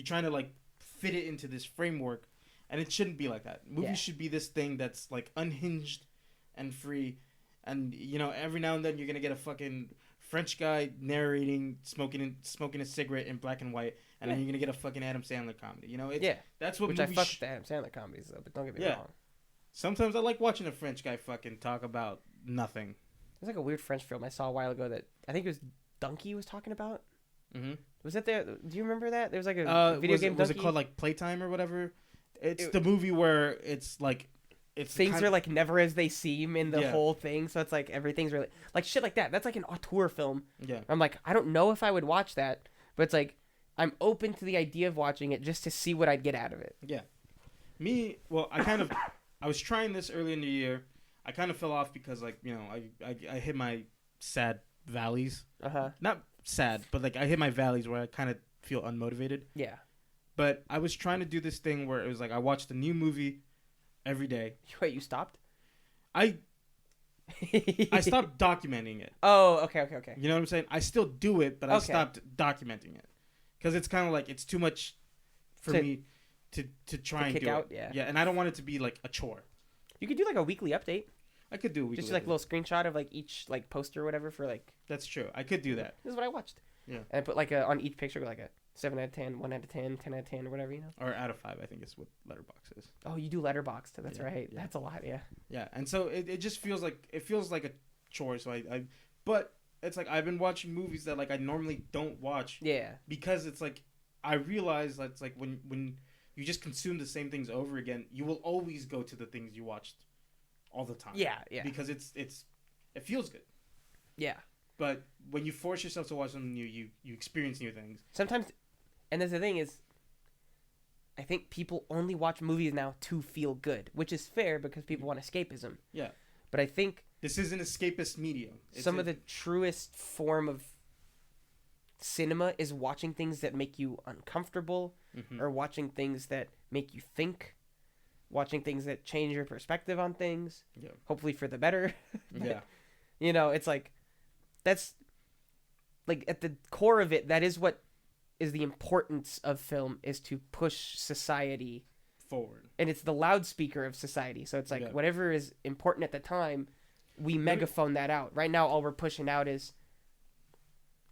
trying to like fit it into this framework, and it shouldn't be like that. Movies should be this thing that's like unhinged and free, and every now and then you're gonna get a fucking French guy narrating, smoking a cigarette in black and white, and then you're gonna get a fucking Adam Sandler comedy. That's what
Which
movies.
I fuck with the Adam Sandler comedies though, but don't get me wrong.
Sometimes I like watching a French guy fucking talk about nothing.
There's like a weird French film I saw a while ago that I think it was Donkey was talking about.
Mm-hmm.
Was that there? Do you remember that? There was like a video game.
Was it called like Playtime or whatever? It's the movie where it's like
things are like never as they seem in the whole thing. So it's like everything's really like shit like that. That's like an auteur film.
Yeah.
I'm like, I don't know if I would watch that, but it's like I'm open to the idea of watching it just to see what I'd get out of it.
Yeah. I was trying this early in the year. I kind of fell off because like I hit my sad valleys. Not sad, but like I hit my valleys where I kind of feel unmotivated.
Yeah.
But I was trying to do this thing where it was like I watched a new movie every day.
Wait, you stopped?
I stopped documenting it.
Oh, okay.
You know what I'm saying? I still do it, but I stopped documenting it because it's kind of like it's too much for me to try and
kick
do
out.
it. Yeah, and I don't want it to be like a chore.
You could do like a weekly update.
I could do a weekly
just like a little screenshot of like each like poster or whatever for like.
That's true. I could do that.
This is what I watched.
Yeah.
And I put like on each picture like a 7 out of 10, 1 out of 10, 10 out of 10 or whatever,
Or out of 5, I think is what Letterboxd is.
Oh, you do Letterboxd. That's right.
Yeah.
That's a lot. Yeah.
Yeah, and so it just feels like a chore. So but it's like I've been watching movies that like I normally don't watch.
Yeah.
Because it's like I realize that it's like when you just consume the same things over again, you will always go to the things you watched all the time.
Yeah.
Because it feels good.
Yeah.
But when you force yourself to watch something new, you experience new things.
Sometimes, and that's the thing is, I think people only watch movies now to feel good, which is fair because people want escapism.
Yeah.
But I think
this is an escapist medium.
Some of the truest form of cinema is watching things that make you uncomfortable, or watching things that make you think, watching things that change your perspective on things, hopefully for the better.
Yeah.
It's like, that's, like, at the core of it, that is what is the importance of film, is to push society
forward.
And it's the loudspeaker of society. So it's like, whatever is important at the time, we megaphone that out. Right now, all we're pushing out is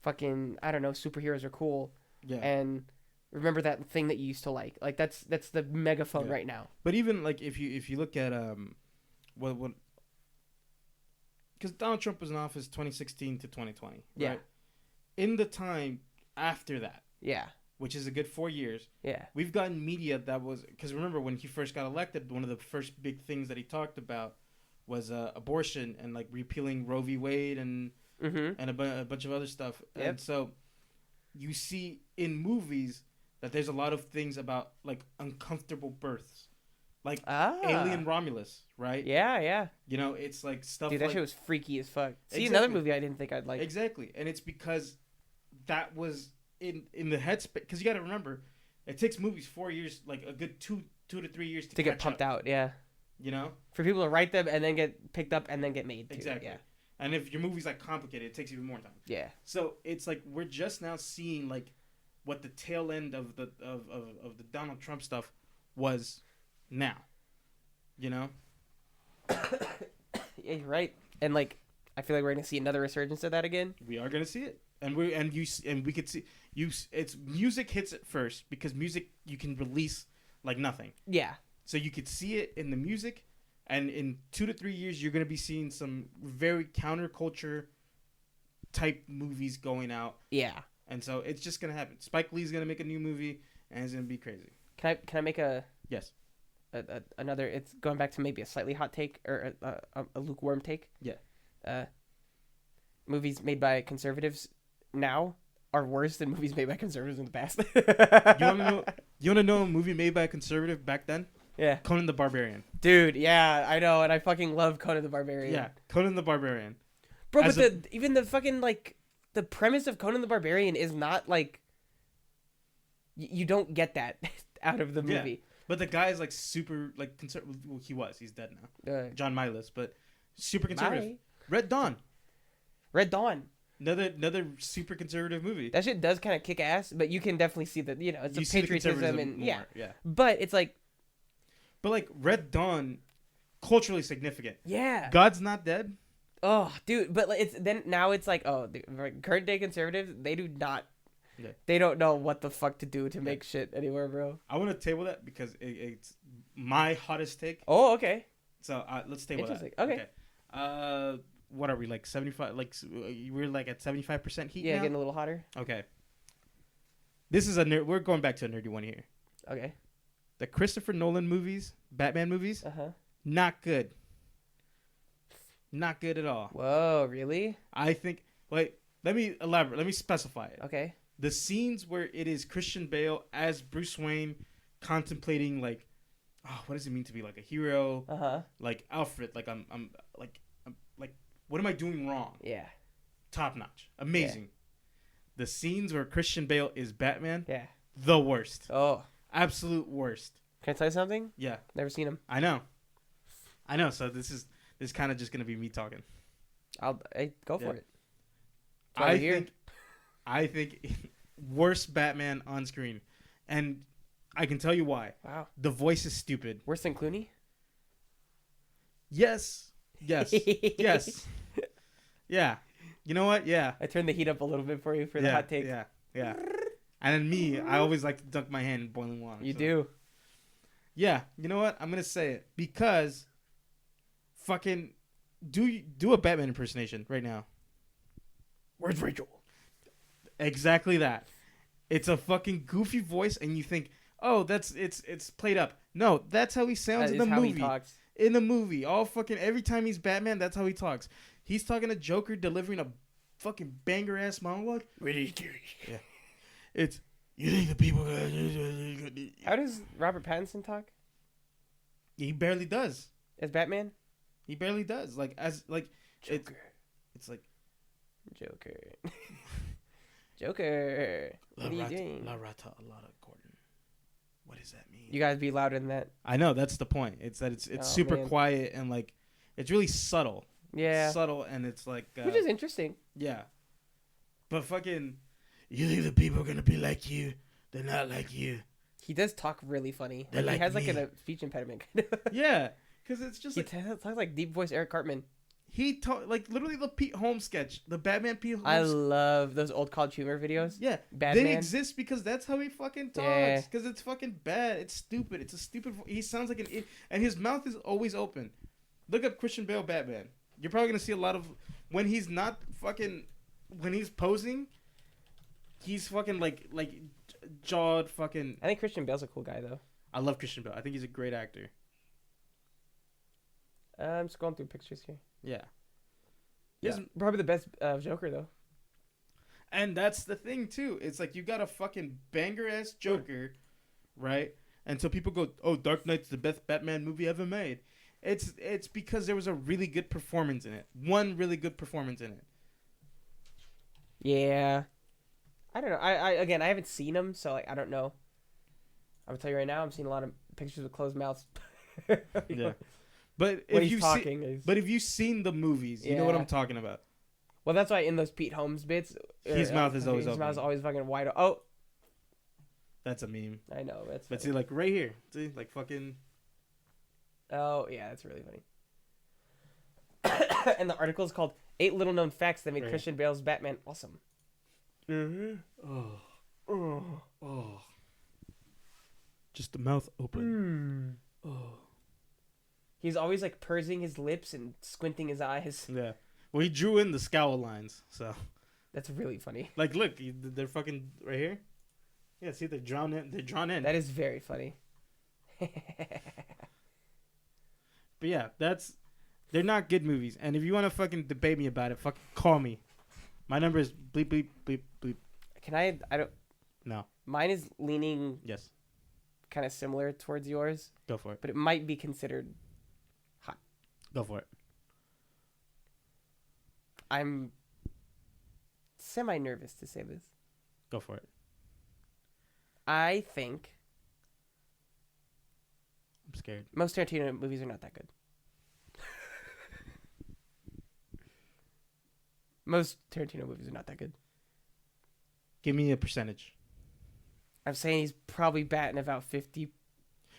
fucking, I don't know, superheroes are cool.
Yeah.
And remember that thing that you used to like. Like, that's the megaphone right now.
But even, like, if you look at, what because Donald Trump was in office 2016 to 2020. Right?
Yeah.
In the time after that.
Yeah.
Which is a good 4 years.
Yeah.
We've gotten media that was... Because remember, when he first got elected, one of the first big things that he talked about was abortion and, like, repealing Roe v. Wade and a bunch of other stuff. Yep. And so you see in movies that there's a lot of things about, like, uncomfortable births. Like Alien Romulus, right?
Yeah.
It's like stuff.
Dude, that shit was freaky as fuck. See, another movie I didn't think I'd like.
Exactly, and it's because that was in the headspace. Because you got to remember, it takes movies 4 years, like a good two to 3 years to
get pumped out. Yeah. For people to write them and then get picked up and then get made. Too.
Exactly. Yeah. And if your movie's like complicated, it takes even more time.
Yeah.
So it's like we're just now seeing like what the tail end of the Donald Trump stuff was. Now, Yeah,
you're right. And like, I feel like we're gonna see another resurgence of that again.
We are gonna see it, and we could see you. It's music hits it first because music you can release like nothing.
Yeah.
So you could see it in the music, and in 2 to 3 years, you're gonna be seeing some very counterculture type movies going out.
Yeah.
And so it's just gonna happen. Spike Lee's gonna make a new movie, and it's gonna be crazy.
Can I make a
yes.
Another, it's going back to maybe a slightly hot take or a lukewarm take.
Yeah.
Movies made by conservatives now are worse than movies made by conservatives in the past.
You wanna know a movie made by a conservative back then?
Yeah.
Conan the Barbarian.
Dude, yeah, I know, and I fucking love Conan the Barbarian.
Yeah, Conan the Barbarian.
Bro, but even the fucking, like, the premise of Conan the Barbarian is not, like, you don't get that out of the movie.
Yeah. But the guy is like super like conservative. Well, he's dead now. John Milas, but super conservative.
Bye.
Red Dawn.
Red Dawn.
Another super conservative movie.
That shit does kind of kick ass, but you can definitely see that, you know, it's
You
a
see the
patriotism
conservatism
and
more,
yeah. But it's like,
But like Red Dawn, culturally significant.
yeah.
God's not dead.
Oh, dude, but it's then now it's like, oh, the current day conservatives, they do not,
Yeah.
they don't know what the fuck to do to make shit anywhere, bro.
I want to table that because it's my hottest take.
Oh, okay.
So let's table that.
Interesting. Okay.
What are we, like 75? Like we're like at 75% heat.
Yeah,
now?
getting a little hotter.
Okay. This is a nerd. We're going back to a nerdy one here.
Okay.
The Christopher Nolan movies, Batman movies, not good. Not good at all.
Whoa, really?
I think. Wait, let me elaborate. Let me specify it.
Okay.
The scenes where it is Christian Bale as Bruce Wayne contemplating, like, oh, what does it mean to be like a hero? Like Alfred, like I'm what am I doing wrong?
Yeah.
Top notch. Amazing. Yeah. The scenes where Christian Bale is Batman,
yeah,
the worst.
Oh.
Absolute worst.
Can I tell you something?
Yeah.
Never seen him.
I know. So this is kind of just gonna be me talking.
Hey, go for it.
I think worst Batman on screen, and I can tell you why.
Wow.
The voice is stupid.
Worse than Clooney?
Yes. Yes. Yeah. You know what? Yeah.
I turned the heat up a little bit for you for the hot take.
Yeah. And then me, I always like to dunk my hand in boiling water.
You do.
Yeah. You know what? I'm gonna say it because fucking do a Batman impersonation right now.
Where's Rachel?
Exactly that. It's a fucking goofy voice, and you think, oh, it's played up. No, that's how he sounds in the movie. He talks. In the movie, every time he's Batman, that's how he talks. He's talking to Joker, delivering a fucking banger ass monologue. Yeah. It's you think the people.
How does Robert Pattinson talk?
He barely does.
As Batman?
He barely does. Like as like
Joker.
It's like
Joker. Joker. What are you doing?
La Rata Alada Gordon. What does that mean?
You guys be louder than that.
I know, that's the point. It's that it's super quiet and like it's really subtle.
Yeah.
Subtle, and it's like
which is interesting.
Yeah. But fucking you think the people are gonna be like you. They're not like you. He
does talk really funny.
They're
he has like a speech impediment.
Yeah. Because it's just
he talks like deep voice Eric Cartman.
He talked like literally the Pete Holmes sketch, the Batman Pete Holmes.
I love those old college humor videos.
Yeah,
Batman.
They exist because that's how he fucking talks. Because it's fucking bad. It's stupid. It's a stupid. He sounds like and his mouth is always open. Look up Christian Bale Batman. You're probably gonna see a lot of when he's not fucking when he's posing. He's fucking like jawed fucking.
I think Christian Bale's a cool guy though.
I love Christian Bale. I think he's a great actor.
I'm scrolling through pictures here.
Yeah.
He's probably the best Joker, though.
And that's the thing, too. It's like you got a fucking banger-ass Joker, right? And so people go, oh, Dark Knight's the best Batman movie ever made. It's because there was a really good performance in it. One really good performance in it.
Yeah. I don't know. I haven't seen him, so like I don't know. I'm going to tell you right now, I'm seeing a lot of pictures with closed mouths.
Yeah. But if you've seen the movies, you know what I'm talking about.
Well, that's why in those Pete Holmes bits,
his mouth is always open.
His mouth is always fucking wide open. Oh,
that's a meme.
I know. That's
but see, like right here, see, like fucking.
Oh yeah, that's really funny. And the article is called 8 Little Known Facts That Made Christian Bale's Batman Awesome.
Mm-hmm. Oh. Just the mouth open. Oh.
He's always like pursing his lips and squinting his eyes.
Yeah. Well, he drew in the scowl lines, so.
That's really funny.
Like, look, they're fucking right here. Yeah, see, they're drawn in. They're drawn in.
That is very funny.
But yeah, they're not good movies. And if you want to fucking debate me about it, fucking call me. My number is bleep, bleep, bleep, bleep.
Can I don't.
No.
Mine is leaning.
Yes.
Kind of similar towards yours.
Go for it.
But it might be considered hot.
Go for it.
I'm semi-nervous to say this.
Go for it.
I think
I'm scared.
Most Tarantino movies are not that good. Most Tarantino movies are not that good.
Give me a percentage.
I'm saying he's probably batting about 50.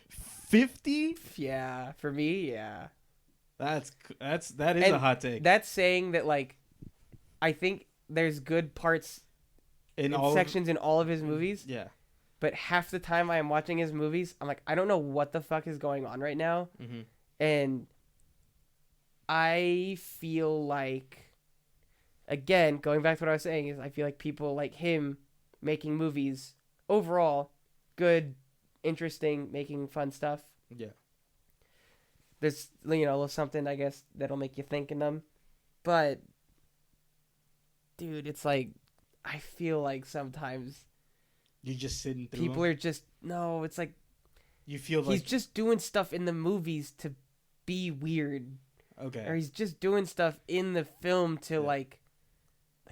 50?
Yeah, for me, yeah.
That is a hot take.
That's saying that, like, I think there's good parts in sections in all of his movies.
Yeah.
But half the time I am watching his movies, I'm like, I don't know what the fuck is going on right now.
Mm-hmm.
And I feel like, again, going back to what I was saying, is I feel like people like him making movies overall good, interesting, making fun stuff.
Yeah.
There's, you know, a little something, I guess, that'll make you think in them. But, dude, it's like, I feel like sometimes
you're just sitting through
people
them?
are just, no, it's like,
you feel like
he's just doing stuff in the movies to be weird.
Okay.
Or he's just doing stuff in the film to, like,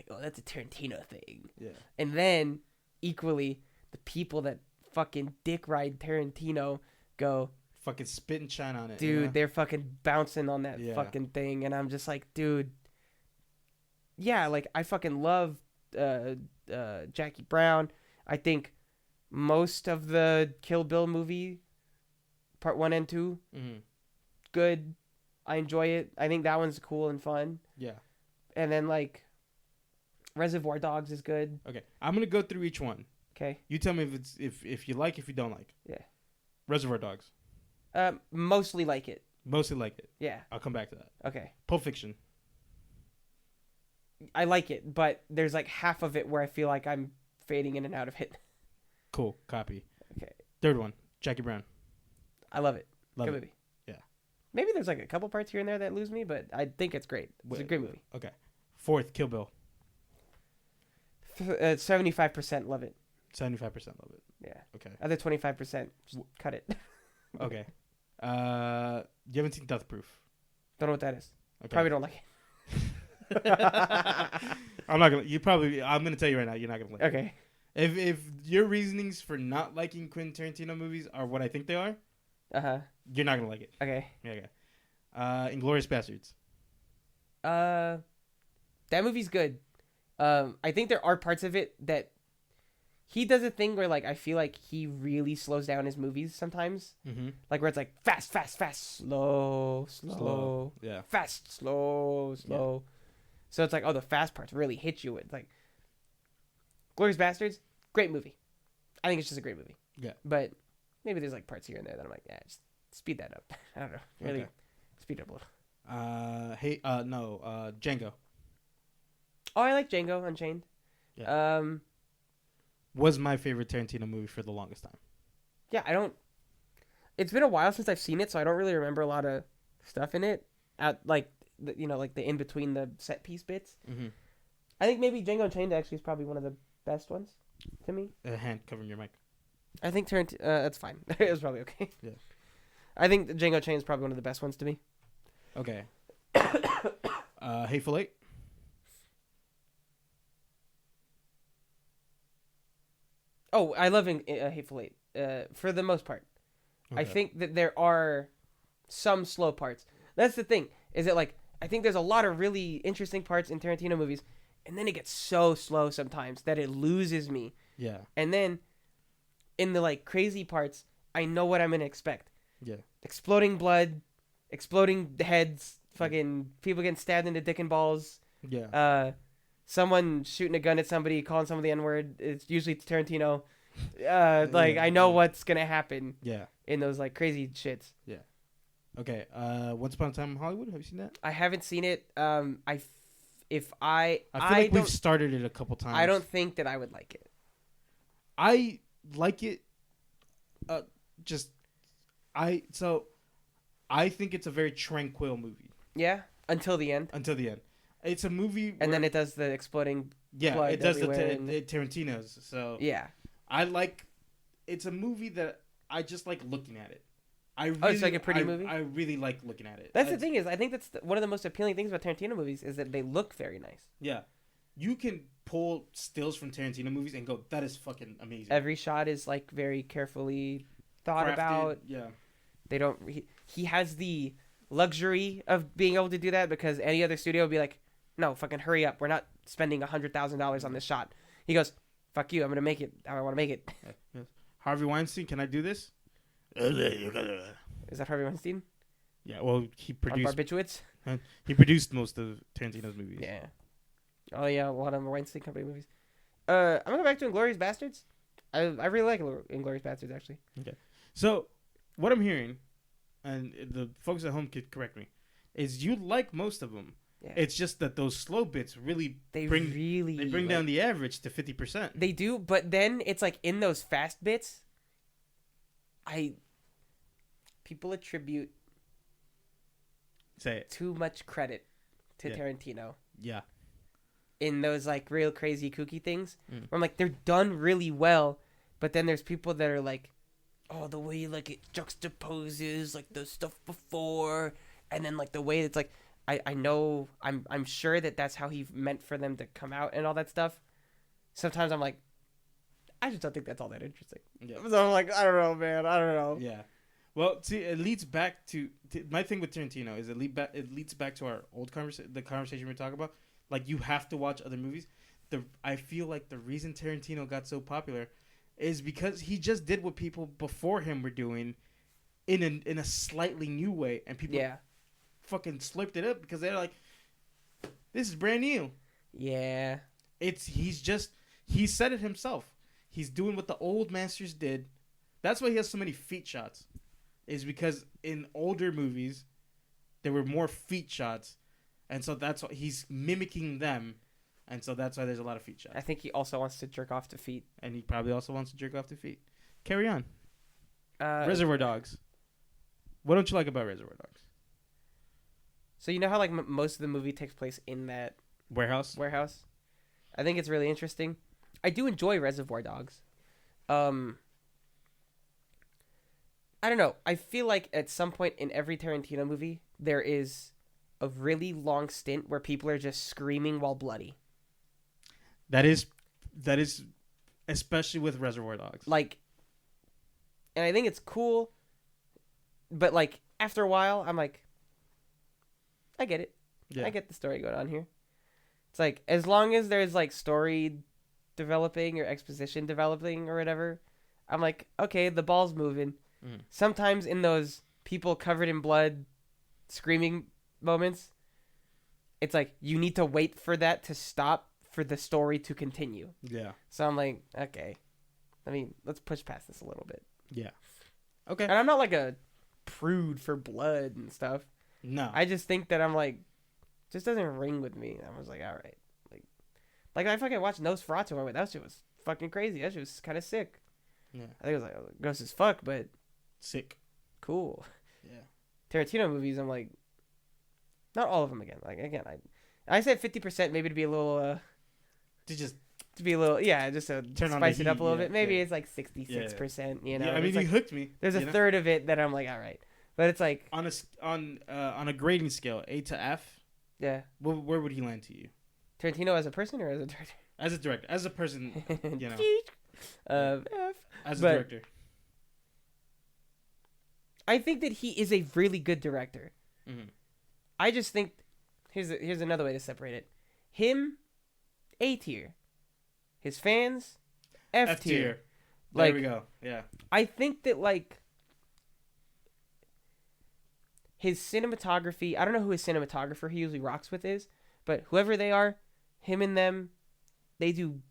oh, that's a Tarantino thing.
Yeah.
And then, equally, the people that fucking dick ride Tarantino go,
fucking spit and shine on it.
dude,
yeah?
they're fucking bouncing on that fucking thing. And I'm just like, dude, yeah, like, I fucking love Jackie Brown. I think most of the Kill Bill movie, part 1 and 2, good. I enjoy it. I think that one's cool and fun.
Yeah.
And then, like, Reservoir Dogs is good.
Okay. I'm going to go through each one.
Okay.
You tell me if you like, if you don't like.
Yeah.
Reservoir Dogs.
Mostly like it.
Mostly like it.
Yeah.
I'll come back to that.
Okay.
Pulp Fiction.
I like it, but there's like half of it where I feel like I'm fading in and out of it.
Cool. Copy.
Okay.
Third one. Jackie Brown.
I love it.
Love
Good
it.
movie.
Yeah.
Maybe there's like a couple parts here and there that lose me, but I think it's great. It's a great movie.
Okay. Fourth, Kill Bill.
75% love it.
75% love it.
Yeah.
Okay.
Other 25%, just cut it.
Okay. You haven't seen Death Proof.
Don't know what that is.
Okay.
Probably don't like it.
I'm not gonna. I'm gonna tell you right now. You're not gonna like it.
Okay.
If your reasonings for not liking Quentin Tarantino movies are what I think they are, you're not gonna like it.
Okay.
Yeah. Okay. Inglourious Bastards.
That movie's good. I think there are parts of it that he does a thing where, like, I feel like he really slows down his movies sometimes.
Mm-hmm. Like
where it's like fast, fast, fast, slow,
yeah,
fast, slow. Yeah. So it's like, oh, the fast parts really hit you. It's like Glorious Bastards, great movie. I think it's just a great movie.
Yeah.
But maybe there's like parts here and there that I'm like, yeah, just speed that up. I don't know. Really speed it up a little.
Django.
Oh, I like Django Unchained.
Yeah. Was my favorite Tarantino movie for the longest time.
Yeah, it's been a while since I've seen it, so I don't really remember a lot of stuff in it. Like the in between the set piece bits.
Mm-hmm.
I think maybe Django Unchained actually is probably one of the best ones to me.
A hand covering your mic.
I think Tarantino. That's fine. It was probably okay.
Yeah.
I think Django Unchained is probably one of the best ones to me.
Okay. Hateful Eight.
Oh, I love Hateful Eight. For the most part, okay. I think that there are some slow parts. That's the thing. Is that, like, I think there's a lot of really interesting parts in Tarantino movies, and then it gets so slow sometimes that it loses me.
Yeah.
And then, in the, like, crazy parts, I know what I'm gonna expect.
Yeah.
Exploding blood, exploding heads, fucking people getting stabbed in the dick and balls.
Yeah.
Someone shooting a gun at somebody, calling someone the N-word. It's usually Tarantino. I know what's gonna happen.
Yeah.
In those, like, crazy shits.
Yeah. Okay. Once Upon a Time in Hollywood. Have you seen that?
I haven't seen it. I feel like
we've started it a couple times.
I don't think that I would like it.
I like it. I think it's a very tranquil movie.
Yeah. Until the end.
It's a movie.
And then it does the exploding.
Yeah,
blood
it does
the
Tarantino's. So
yeah,
it's a movie that I just like looking at it.
It's like a pretty movie.
I really like looking at it.
The thing is, I think that's one of the most appealing things about Tarantino movies is that they look very nice.
Yeah, you can pull stills from Tarantino movies and go, that is fucking amazing.
Every shot is, like, very carefully thought
crafted,
about.
Yeah,
they don't. He has the luxury of being able to do that because any other studio would be like, no, fucking hurry up. We're not spending $100,000 on this shot. He goes, fuck you. I'm gonna make it. I want to make it.
Harvey Weinstein, can I do this?
Is that Harvey Weinstein?
Yeah, well, he
On
produced
Barbiturates?
he produced most of Tarantino's movies.
Yeah. Oh yeah, a lot of Weinstein Company movies. I'm gonna go back to Inglourious Bastards. I really like Inglourious Bastards actually.
Okay. So, what I'm hearing, and the folks at home could correct me, is you like most of them.
Yeah.
It's just that those slow bits really bring down the average to 50%.
They do, but then it's like in those fast bits, people attribute
Say it.
too much credit to
Yeah.
Tarantino
Yeah.
in those like real crazy kooky things.
Mm.
Where I'm like, they're done really well, but then there's people that are like, oh, the way like it juxtaposes like the stuff before, and then like the way it's like, I know I'm sure that's how he meant for them to come out and all that stuff. Sometimes I'm like, I just don't think that's all that interesting.
Yeah.
So I'm like, I don't know, man. I don't know.
Yeah. Well, see, it leads back to my thing with Tarantino is it leads back to our old the conversation we were talking about. Like, you have to watch other movies. I feel like the reason Tarantino got so popular is because he just did what people before him were doing in a slightly new way, and people fucking slurped it up because they're like, this is brand new.
Yeah.
He said it himself. He's doing what the old masters did. That's why he has so many feet shots. Is because in older movies, there were more feet shots. And so that's why he's mimicking them. And so that's why there's a lot of feet shots.
I think he also wants to jerk off to feet.
And he probably also wants to jerk off to feet. Carry on.
Reservoir
Dogs. What don't you like about Reservoir Dogs?
So you know how like most of the movie takes place in that
Warehouse?
I think it's really interesting. I do enjoy Reservoir Dogs. I don't know. I feel like at some point in every Tarantino movie, there is a really long stint where people are just screaming while bloody.
That is especially with Reservoir Dogs.
Like, and I think it's cool, but like after a while, I'm like, I get it. Yeah. I get the story going on here. It's like, as long as there's like story developing or exposition developing or whatever, I'm like, okay, the ball's moving. Mm. Sometimes in those people covered in blood screaming moments, it's like you need to wait for that to stop for the story to continue. Yeah. So I'm like, okay, I mean, let's push past this a little bit.
Yeah. Okay.
And I'm not like a prude for blood and stuff. No. I just think that I'm like, just doesn't ring with me. I was like, all right. Like I fucking watched Nosferatu. That shit was fucking crazy. That shit was kind of sick. Yeah. I think it was like gross as fuck, but
sick.
Cool. Yeah. Tarantino movies, I'm like, not all of them again. Like again, I said 50% maybe to be a little just to
turn
spice it up a little bit. Maybe it's like 66%. You know.
Yeah, I mean,
you
like, hooked me.
There's a third of it that I'm like, all right, but it's like
on a grading scale, A to F. Yeah. Where would he land to you?
Tarantino as a person or as a director?
As a director, as a person, you know.
F.
As a director.
I think that he is a really good director. Mm-hmm. I just think here's another way to separate it. Him, A tier. His fans, F tier.
There we go. Yeah.
I think that like his cinematography, I don't know who his cinematographer he usually rocks with is, but whoever they are, him and them, they do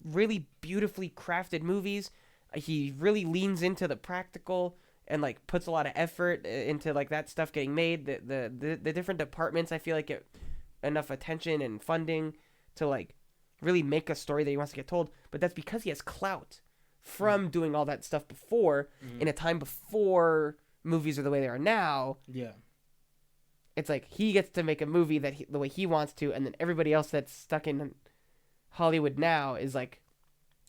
really beautifully crafted movies. He really leans into the practical and like puts a lot of effort into like that stuff getting made. The different departments, I feel like get enough attention and funding to like really make a story that he wants to get told. But that's because he has clout from doing all that stuff before, in a time before movies are the way they are now. Yeah. It's like he gets to make a movie the way he wants to, and then everybody else that's stuck in Hollywood now is like,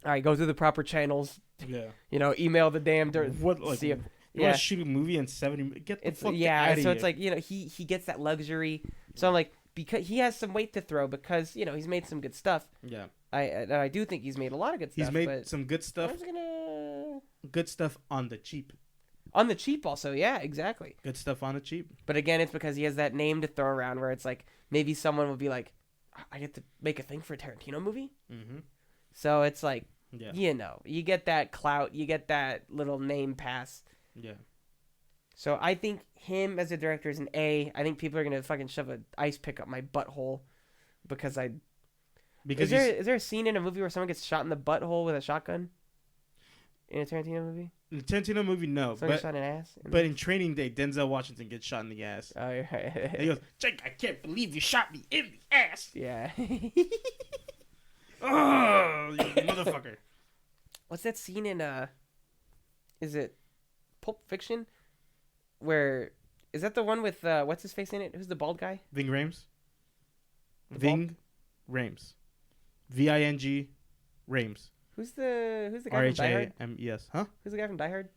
all right, go through the proper channels. Yeah. You know, email the damn
see him. You want to shoot a movie in 70? Get the fuck out of here.
So it's like, you know, he gets that luxury. So I'm like, because he has some weight to throw because, you know, he's made some good stuff. Yeah. I do think he's made a lot of good stuff.
He's made some good stuff. Good stuff on the cheap.
On the cheap also, yeah, exactly.
Good stuff on the cheap.
But again, it's because he has that name to throw around where it's like, maybe someone will be like, I get to make a thing for a Tarantino movie.
Mm-hmm.
So it's like,
Yeah.
you get that clout, you get that little name pass.
Yeah.
So I think him as a director is an A. I think people are gonna fucking shove an ice pick up my butthole because is there a scene in a movie where someone gets shot in the butthole with a shotgun in a Tarantino movie?
in the Tarantino movie, no.
Someone gets shot in the ass.
But in Training Day, Denzel Washington gets shot in the ass.
Oh, you're right.
And he goes, Jake, I can't believe you shot me in the ass.
Yeah.
Oh, you motherfucker.
What's that scene in is it Pulp Fiction? Where is that the one with what's his face in it? Who's the bald guy?
Ving Rhames.
The
Ving Rhames. Ving Rhames.
Who's the guy from Die Hard?
Rhames. Huh?
Who's the guy from Die Hard?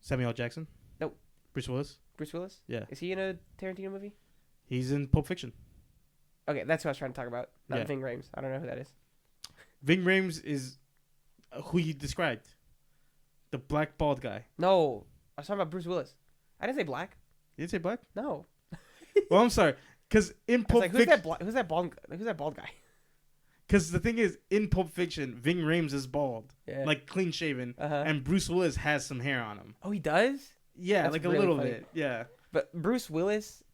Samuel L. Jackson?
Nope.
Bruce Willis?
Bruce Willis?
Yeah.
Is he in a Tarantino movie?
He's in Pulp Fiction.
Okay, that's who I was trying to talk about. Not
Yeah.
Ving Rhames. I don't know who that is.
Ving Rhames is who you described. The black bald guy.
No, I was talking about Bruce Willis. I didn't say black.
You didn't say black?
No.
Well, I'm sorry. Because in
I was
Pulp
like,
Fiction...
who's that bald guy?
Because the thing is, in Pulp Fiction, Ving Rhames is bald.
Yeah.
Like, clean shaven.
Uh-huh.
And Bruce Willis has some hair on him.
Oh, he does?
Yeah,
That's
like
really
a little
funny.
bit. Yeah.
But Bruce Willis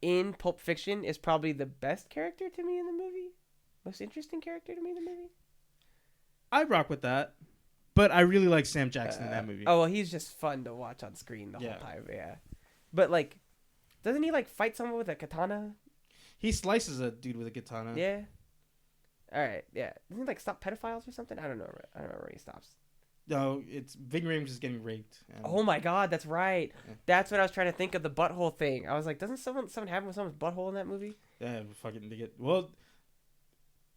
in Pulp Fiction is probably the best character to me in the movie. Most interesting character to me in the movie.
I rock with that. But I really like Sam Jackson in that movie.
Oh, well, he's just fun to watch on screen the whole time. Yeah. But, like, doesn't he, like, fight someone with a katana?
He slices a dude with a katana.
Yeah. All right. Yeah. Doesn't he, like, stop pedophiles or something? I don't know. I don't know where he stops.
No, it's Ving Rhames is getting raped.
Oh my God, that's right.
Yeah.
That's what I was trying to think of, the butthole thing. I was like, doesn't someone happen with someone's butthole in that movie?
Yeah, fucking well,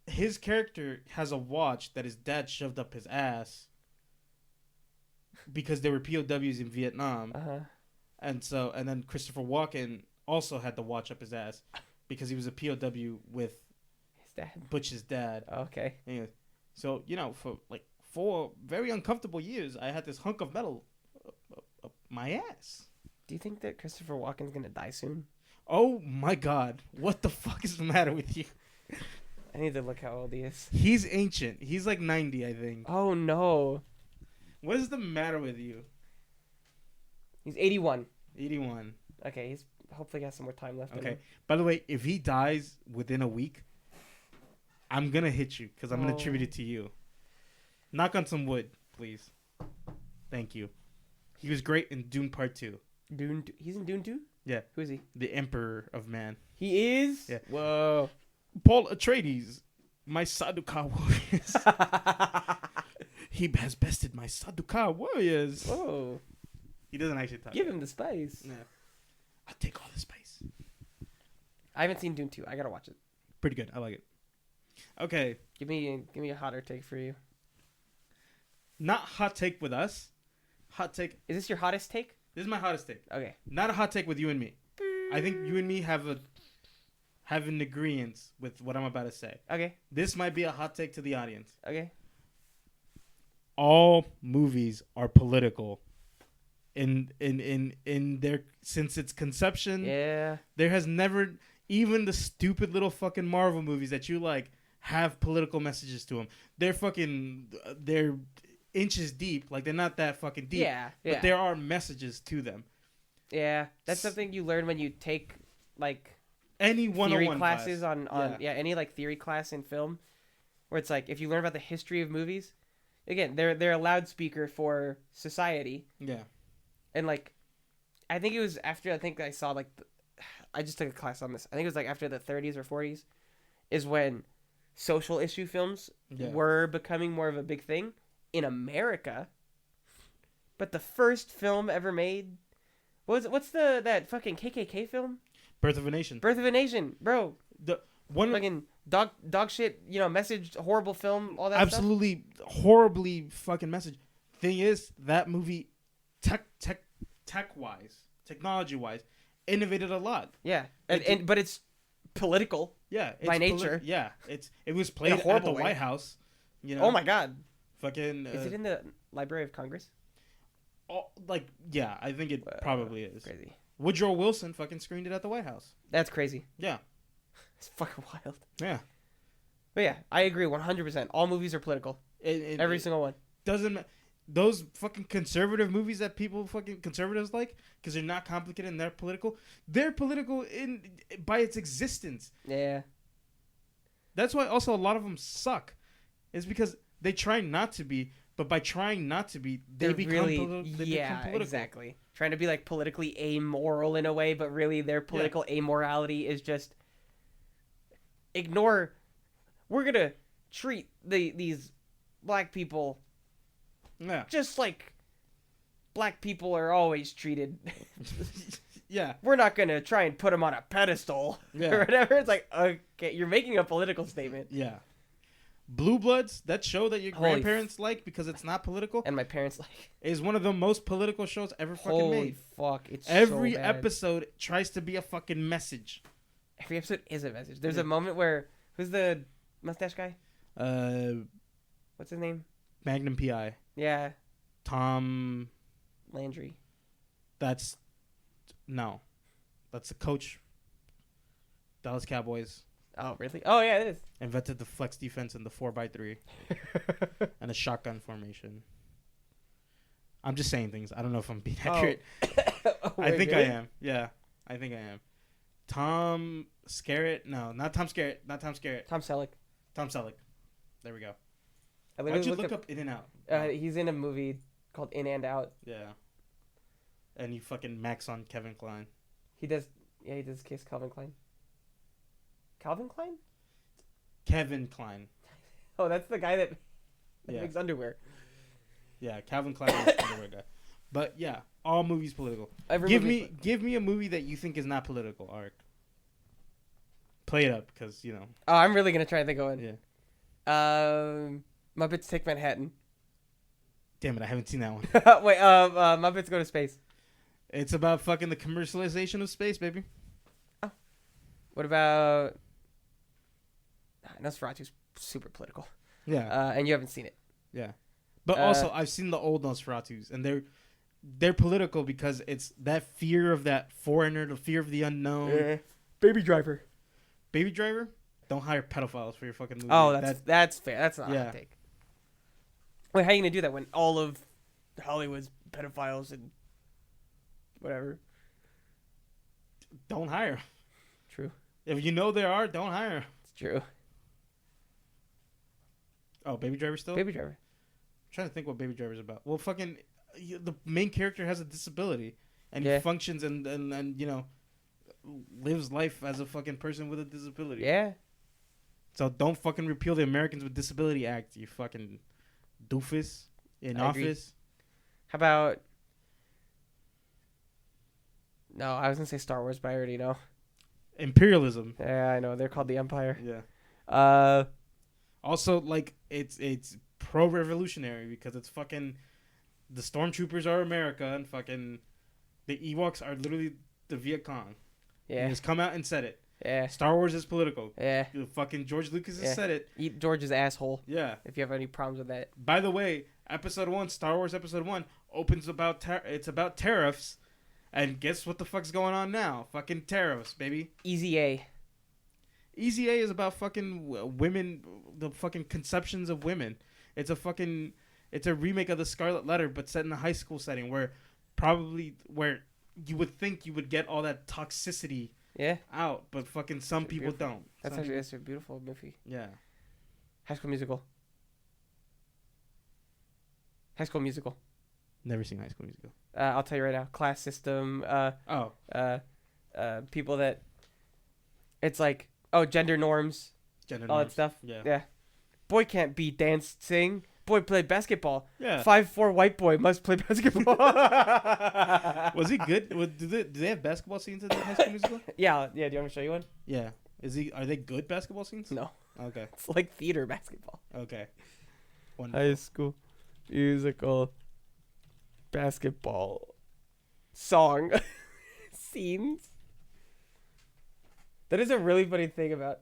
his character has a watch that his dad shoved up his ass because they were POWs in Vietnam.
Uh-huh.
And then Christopher Walken also had the watch up his ass because he was a POW with
His dad.
Butch's dad.
Okay.
Anyway, so, for like 4 very uncomfortable years, I had this hunk of metal up my ass.
Do you think that Christopher Walken's gonna die soon?
Oh my God. What the fuck is the matter with you?
I need to look how old he is.
He's ancient. He's like 90, I think.
Oh no.
What is the matter with you?
He's 81.
81.
Okay, he's hopefully got some more time left.
Okay. By the way, if he dies within a week, I'm going to hit you because I'm going to attribute it to you. Knock on some wood, please. Thank you. He was great in Dune Part 2.
Dune. He's in Dune 2?
Yeah.
Who is he?
The Emperor of Man.
He is?
Yeah.
Whoa.
Paul Atreides, my Saduka warriors. He has bested my Saduka warriors.
Whoa.
He doesn't actually talk.
Give him the spice.
Yeah. I'll take all the space.
I haven't seen Dune 2. I gotta watch it.
Pretty good. I like it. Okay.
Give me a hotter take for you.
Not hot take with us. Hot take.
Is this your hottest take?
This is my hottest take.
Okay.
Not a hot take with you and me. I think you and me have an agreement with what I'm about to say.
Okay.
This might be a hot take to the audience.
Okay.
All movies are political. In their since its conception.
Yeah.
There has never, even the stupid little fucking Marvel movies that you like have political messages to them. They're inches deep. Like, they're not that fucking deep.
Yeah.
But there are messages to them.
Yeah. That's something you learn when you take, like,
Any 101
theory classes
class.
on any, like, theory class in film. Where it's like, if you learn about the history of movies, again, they're a loudspeaker for society.
Yeah.
And, like, I think it was after, I saw, like, I just took a class on this. I think it was, like, after the 30s or 40s is when social issue films were becoming more of a big thing in America. But the first film ever made, what's that fucking KKK film?
Birth of a Nation.
Birth of a Nation, bro.
The one
fucking dog shit, message, horrible film, all that
absolutely stuff. Horribly fucking message. Thing is, that movie technology wise innovated a lot.
Yeah. But it's political.
Yeah,
by nature.
It was played at the White House.
Oh my God.
Fucking.
Is it in the Library of Congress?
I think it probably is.
Crazy.
Woodrow Wilson fucking screened it at the White House.
That's crazy.
Yeah.
It's fucking wild.
Yeah.
But yeah, I agree 100%. All movies are political. Every single one.
Doesn't those fucking conservative movies that people fucking conservatives like because they're not complicated and they're political. They're political in by its existence.
Yeah.
That's why also a lot of them suck. Is because they try not to be, but by trying not to be, they become political.
Exactly. Trying to be like politically amoral in a way, but really their political amorality is just ignore. We're gonna treat these black people just like black people are always treated.
Yeah.
We're not gonna try and put them on a pedestal or whatever. It's like, okay, you're making a political statement.
Yeah. Blue Bloods, that show that your grandparents like because it's not political,
and my parents like,
is one of the most political shows ever fucking made.
Holy fuck! It's
every
so bad.
episode tries to be a fucking message.
Every episode is a message. There's a moment where who's the mustache guy? What's his name?
Magnum PI.
Yeah.
Tom
Landry.
That's the coach. Dallas Cowboys.
Oh, really? Oh, yeah, it is.
Invented the flex defense and the 4x3 and a shotgun formation. I'm just saying things. I don't know if I'm being accurate. I think I am. Yeah, I think I am. Tom Skerritt? No, not Tom Skerritt. Not Tom Skerritt.
Tom Selleck.
Tom Selleck. There we go.
Why'd
you look up In and Out?
He's in a movie called In and Out.
Yeah. And you fucking max on Kevin Kline.
He does kiss Calvin Klein. Calvin Klein?
Kevin Kline.
Oh, that's the guy that makes underwear.
Yeah, Calvin Klein is the underwear guy. But yeah, all movies political. Give me a movie that you think is not political, Ark. Play it up, because, you know.
Oh, I'm really going to try and think of one.
Yeah.
Muppets Take Manhattan.
Damn it, I haven't seen that one.
Wait, Muppets Go to Space.
It's about fucking the commercialization of space, baby.
Oh. What about... Nosferatu's super political.
Yeah.
And you haven't seen it.
Yeah. But also, I've seen the old Nosferatus, and they're political because it's that fear of that foreigner, the fear of the unknown.
Baby Driver.
Baby Driver? Don't hire pedophiles for your fucking movie.
Oh, that's fair. That's not a hot take. Wait, how are you going to do that when all of Hollywood's pedophiles and whatever?
Don't hire.
True.
If you know there are, don't hire.
It's true.
Oh, Baby Driver still?
Baby Driver.
I'm trying to think what Baby Driver's about. Well, fucking, the main character has a disability, and he functions and you know, lives life as a fucking person with a disability.
Yeah.
So don't fucking repeal the Americans with Disability Act, you fucking doofus in office. Agree.
How about... No, I was going to say Star Wars, but I already know.
Imperialism.
Yeah, I know. They're called the Empire.
Yeah. Also, like, it's pro-revolutionary because it's fucking... The Stormtroopers are America, and fucking... The Ewoks are literally the Viet Cong.
Yeah.
He just come out and said it.
Yeah.
Star Wars is political.
Yeah.
Fucking George Lucas has said it.
Eat George's asshole.
Yeah.
If you have any problems with that.
By the way, Episode 1, Star Wars Episode 1, opens about... it's about tariffs. And guess what the fuck's going on now? Fucking tariffs, baby.
Easy A.
Easy A is about fucking women, the fucking conceptions of women. It's a remake of The Scarlet Letter, but set in a high school setting where you would think you would get all that toxicity out, but fucking some people don't.
That's a beautiful movie.
Yeah.
High School Musical. High School Musical.
Never seen High School Musical.
I'll tell you right now. Class system. People that... It's like... Oh, gender norms. All that stuff. Yeah. Boy can't be dancing. Boy play basketball.
Yeah.
5'4" white boy must play basketball.
Was he good? Do they have basketball scenes in the High School Musical?
Yeah. Do you want me to show you one?
Yeah. Are they good basketball scenes?
No.
Okay.
It's like theater basketball.
Okay. Wonderful.
High School Musical basketball song scenes. That is a really funny thing about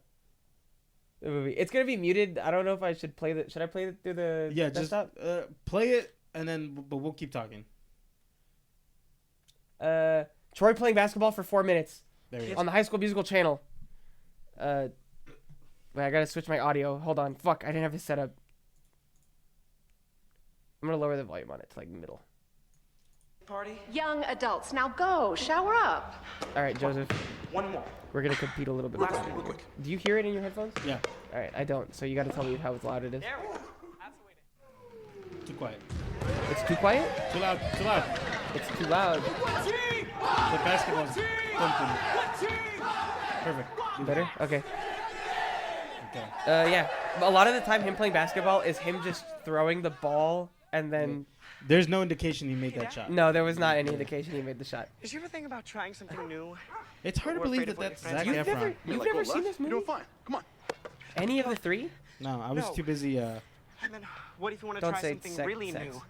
the movie. It's gonna be muted. I don't know if I should play that. Should I play it through the desktop?
Just play it and then but we'll keep talking.
Troy playing basketball for 4 minutes
there he is.
on the High School Musical channel. Wait, I gotta switch my audio. Hold on. Fuck, I didn't have it set up. I'm gonna lower the volume on it to like middle.
Party.
Young adults, now go, shower up.
All right, Joseph.
One more.
We're gonna compete a little bit.
Last one, real quick.
Do you hear it in your headphones?
Yeah.
All right, I don't. So you gotta tell me how loud it is.
There we go. That's the way to.
Too quiet.
It's too quiet.
Too loud. Too loud.
It's too loud.
The basketball's thumping. Perfect.
Better. Okay.
Okay.
Yeah. A lot of the time, him playing basketball is him just throwing the ball and then.
There's no indication he made that shot.
No, there was not any indication he made the shot.
Did you ever think about trying something new?
It's hard to
We're
believe
afraid
that
of
that's
what your
Zac
friends
Efron.
You've never seen this movie?
You're doing fine. Come on.
Any of the three?
No, I was
No.
too busy.
And then, what if you want to
Don't
try
say
something really
sex.
new?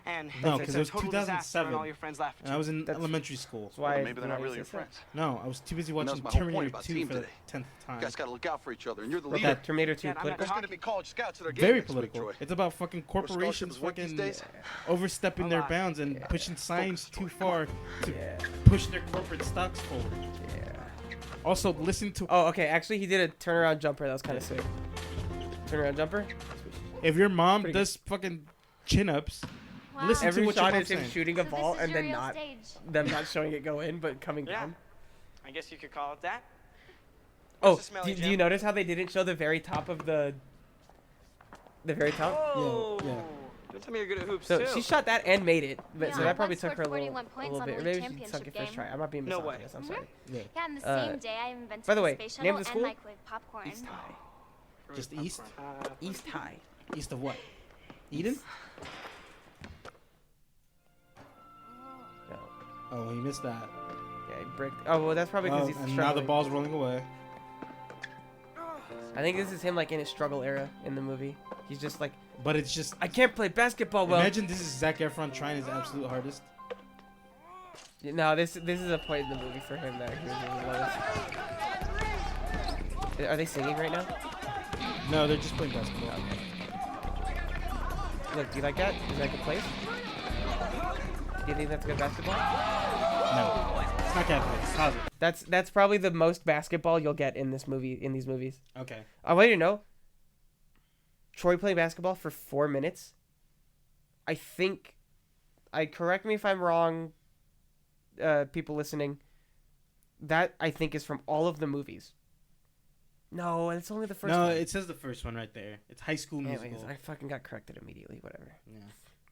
And
No,
it's
'cause
a
it was
total disaster
2007.
and all your friends laugh at
And
you.
I was in
That's-
elementary school.
That's why.
Maybe they're not really your friends.
No, I was too busy watching
that's my whole point
Terminator
about
2
team
for the
today.
10th time.
You guys got to look out for each other, and you're the
What,
leader.
that Terminator 2
Yeah, I'm not
political?
There's going to be college scouts at our game
Very
next week,
political.
Troy.
It's about fucking corporations
scholarships work these
fucking
days?
overstepping
A
their
lot.
bounds and pushing science too
Troy.
far to
Yeah.
push their corporate stocks forward.
Yeah.
Also, listen to
Oh, okay. Actually, he did a turnaround jumper. That was kind of sick. Turnaround jumper.
if your mom
Pretty
does fucking chin-ups,
Wow.
listen to
Every
what your
shot
mom's
is him
saying.
shooting a
So
ball
this is
and
your
then
real
not
stage.
them not showing it go in, but coming
Yeah.
down.
I guess you could call it that.
Oh,
the smelly
do you
gem?
notice how they didn't show the very top of the very top?
Oh.
yeah.
Don't tell me you're good at hoops
So
too.
she shot that and made it, but
Yeah,
so
I
that probably
once
took her a
scored
little,
41 points
little
on
bit.
the
Or maybe
league
she sucked it
championship
first try.
game.
I'm not being
No
misogynist.
way.
I'm sorry.
Yeah.
Yeah, and the
Uh,
same day I invented
by the
the
way,
space
name
shuttle
of the
and
school?
microwave popcorn.
East High.
Just east?
East High.
East of what? Eden?
No.
Oh, he missed that.
Yeah, he bricked. Oh well, that's probably because
Oh,
he's
and now
struggling.
the ball's rolling away.
I think this is him like in his struggle era in the movie. He's just like,
But it's just...
I can't play basketball well.
Imagine this is Zac Efron trying his absolute hardest.
No, this is a point in the movie for him that he was his lowest. Are they singing right now?
No, they're just playing basketball.
Look, do you like that? Is that a good place? Do you think that's good basketball?
No. It's not Catholic. It's positive.
That's probably the most basketball you'll get in this movie, in these movies.
Okay.
I want you to know, Troy playing basketball for 4 minutes. I think, correct me if I'm wrong, people listening. That I think is from all of the movies. No, it's only the first
No,
one.
it says the first one right there. It's High School Musical.
Anyways, I fucking got corrected immediately. Whatever,
Yeah.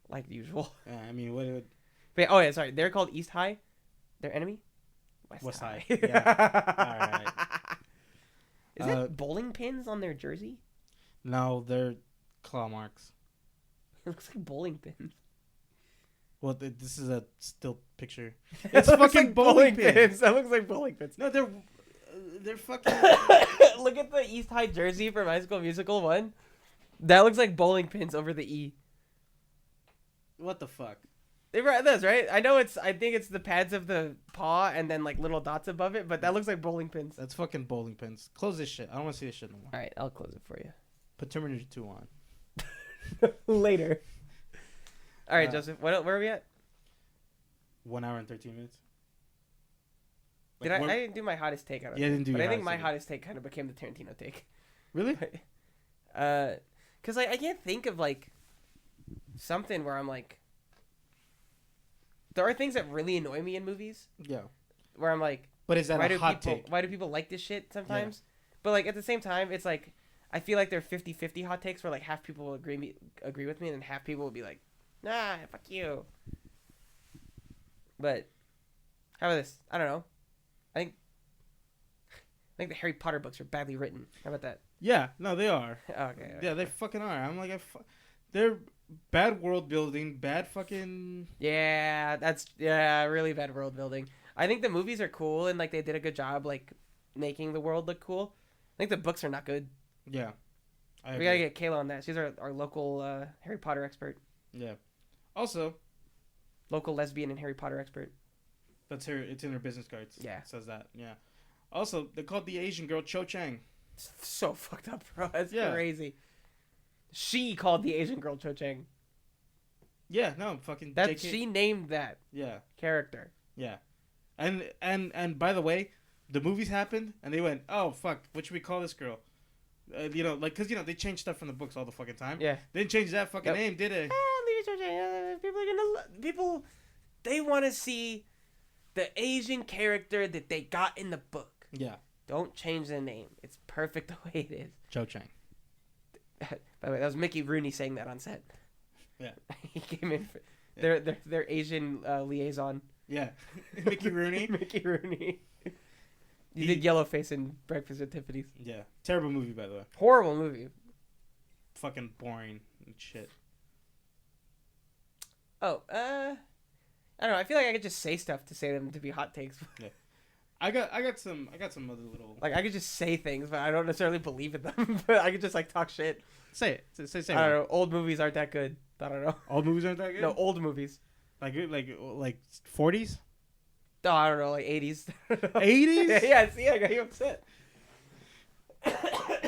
like usual.
Yeah, I mean, what would...
But, oh yeah, sorry. They're called East High. Their enemy,
West High.
Yeah.
Yeah. Alright.
Is that bowling pins on their jersey?
No, they're claw marks.
It looks like bowling pins.
Well, this is a still picture.
It
It's
looks
fucking
like
bowling pins.
That looks like bowling pins.
No, they're fucking...
Look at the East High jersey from High School Musical 1. That looks like bowling pins over the E.
What the fuck?
It does, right? I think it's the pads of the paw and then like little dots above it, but that looks like bowling pins.
That's fucking bowling pins. Close this shit. I don't want to see this shit no more.
All right, I'll close it for you.
Put Terminator 2 on.
Later. All right, Joseph. Where are we at?
1 hour and 13 minutes.
I didn't do my hottest take. I don't
Yeah, I
think.
didn't do
But
your
I think
hottest
my
take.
hottest take kind of became the Tarantino take.
Really?
Because I can't think of like something where I'm like, there are things that really annoy me in movies
Yeah.
where I'm like,
But is that
why
a
do
hot
people
take?
why do people like this shit sometimes? But like at the same time, it's like I feel like they're 50-50 hot takes where like half people will agree with me and then half people will be like, nah, fuck you. But how about this? I don't know. I think the Harry Potter books are badly written. How about that?
Yeah. No, they are.
Okay.
Yeah, they fucking are. I'm like, they're bad world building, bad fucking...
Yeah, that's really bad world building. I think the movies are cool and like they did a good job like making the world look cool. I think the books are not good.
Yeah. I
We gotta
agree.
get Kayla on that. She's our local Harry Potter expert.
Yeah. Also,
Local lesbian and Harry Potter expert.
that's her. It's in her business cards.
Yeah.
It says that. Yeah. Also, they called the Asian girl Cho Chang.
It's so fucked up, bro. That's
Yeah.
crazy. She called the Asian girl Cho Chang.
Yeah. No. Fucking.
That
JK.
she named that
Yeah.
character.
Yeah. And by the way, the movies happened, and they went, "Oh fuck, what should we call this girl?" Because they change stuff from the books all the fucking time.
Yeah.
They didn't change that fucking
Yep.
name, did they?
People they want to see the Asian character that they got in the book.
Yeah.
Don't change the name. It's perfect the way it is.
Cho Chang.
By the way, that was Mickey Rooney saying that on set.
Yeah.
He came in for their Asian liaison.
Yeah. Mickey Rooney.
Mickey Rooney. He did Yellowface in Breakfast at Tiffany's.
Yeah. Terrible movie, by the way.
Horrible movie.
Fucking boring and shit.
Oh, I don't know. I feel like I could just say stuff to say them to be hot takes.
Yeah. I got some other little.
Like I could just say things, but I don't necessarily believe in them. But I could just like talk shit.
Say it. Say.
I don't know. Old movies aren't that good. I don't know.
Old movies aren't that good.
No, old movies.
Like 40s.
No, I don't know. Like 80s.
80s.
Yeah. See, I got you upset.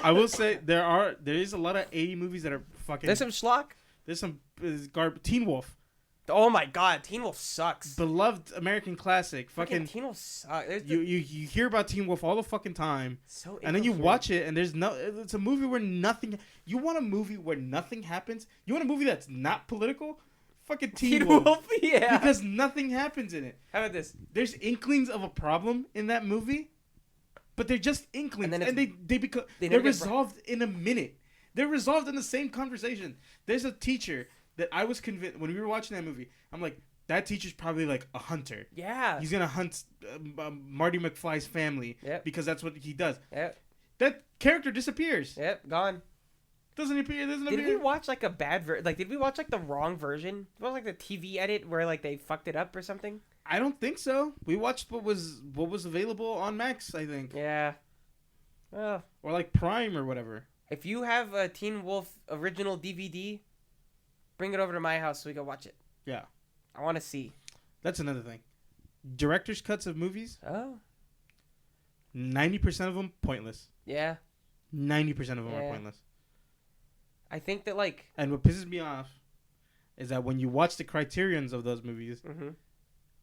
I will say there is a lot of 80 movies that are fucking.
There's some schlock.
There's some Teen Wolf.
Oh my god, Teen Wolf sucks.
Beloved American classic. Fucking
Teen Wolf sucks.
you hear about Teen Wolf all the fucking time,
So
and then you
incoherent.
watch it, and it's a movie where nothing. You want a movie where nothing happens? You want a movie that's not political? Fucking Teen Wolf.
Yeah.
Because nothing happens in it.
How about this?
There's inklings of a problem in that movie, but they're just inklings,
And
and,
then
they're
never get
resolved in a minute. They're resolved in the same conversation. There's a teacher that I was convinced when we were watching that movie. I'm like, that teacher's probably like a hunter.
Yeah.
He's gonna hunt Marty McFly's family because that's what he does.
Yep.
That character disappears.
Yep. Gone.
Doesn't appear. Doesn't
Did
appear.
we watch like a bad did we watch like the wrong version? What was like the TV edit where like they fucked it up or something?
I don't think so. We watched what was available on Max, I think,
Yeah. Oh.
or like Prime or whatever.
If you have a Teen Wolf original DVD, bring it over to my house so we can watch it.
Yeah,
I want to see.
that's another thing. Director's cuts of movies,
Oh.
90% of them pointless.
Yeah.
90% of them
Yeah.
are pointless.
I think that like.
And what pisses me off is that when you watch the criterions of those movies,
Mm-hmm.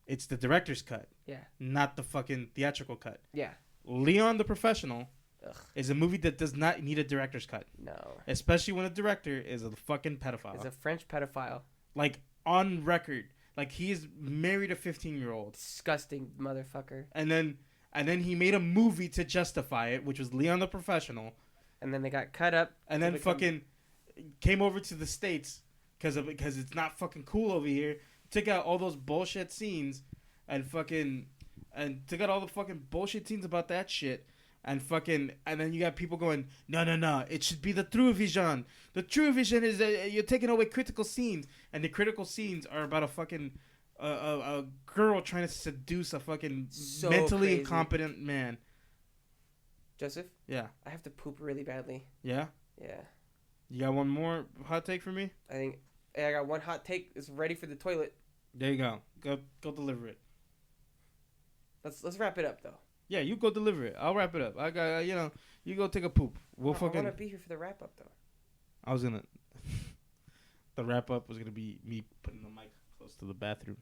it's the director's cut,
Yeah.
not the fucking theatrical cut.
Yeah.
Leon the Professional
Ugh.
is a movie that does not need a director's cut,
No.
especially when the director is a fucking pedophile.
It's a French pedophile.
Like, on record. Like, he is married a 15-year-old.
Disgusting motherfucker.
And then he made a movie to justify it, which was Leon the Professional.
And then they got cut up.
And
to
then
become-
fucking came over to the States because it's not fucking cool over here. Took out all those bullshit scenes and took out all the fucking bullshit scenes about that shit. And then you got people going, no, it should be the true vision. The true vision is that you're taking away critical scenes, and the critical scenes are about a fucking a girl trying to seduce a fucking
So
mentally
crazy.
incompetent man.
Joseph,
Yeah,
I have to poop really badly.
yeah.
Yeah.
You got one more hot take for me?
I think I got one hot take. It's ready for the toilet.
There you go. Go deliver it.
Let's wrap it up though.
Yeah, you go deliver it. I'll wrap it up. I got you go take a poop. We'll
I
fucking.
want to be here for the wrap up though.
I was gonna. The wrap up was gonna be me putting the mic close to the bathroom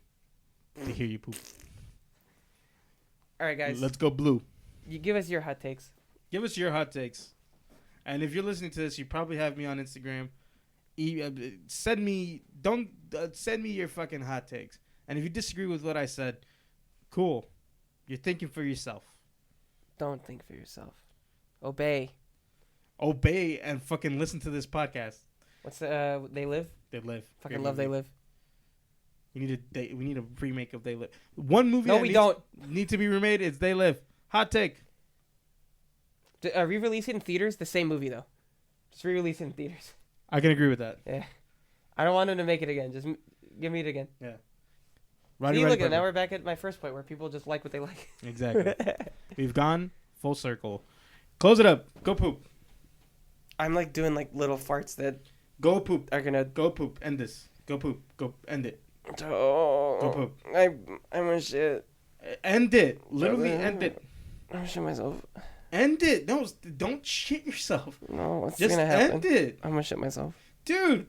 to hear you poop.
All right, guys.
Let's go blue.
You give us your hot takes.
Give us your hot takes. And if you're listening to this, you probably have me on Instagram. Send me your fucking hot takes. And if you disagree with what I said, cool. You're thinking for yourself.
Don't think for yourself. Obey.
Obey and fucking listen to this podcast.
What's the They Live?
They Live.
Fucking
Great
love
movie.
They Live.
We need a remake of They Live. One movie
No,
that
we
needs,
don't.
need to be remade is They Live. Hot take.
Re-release it in theaters. The same movie though. Just re-release it in theaters.
I can agree with that.
Yeah. I don't want him to make it again. Just give me it again.
Yeah.
See, look at
Purple.
now we're back at my first point where people just like what they like.
Exactly. We've gone full circle. Close it up. Go poop.
I'm like doing like little farts that
Go poop.
are gonna.
Go poop. End this. Go poop. Go end it.
Oh,
Go poop.
I'm a shit.
End it. Literally end it.
I'm gonna shit myself.
End it. No, don't shit yourself.
No, what's
Just
gonna happen?
end it.
I'm gonna shit myself.
Dude.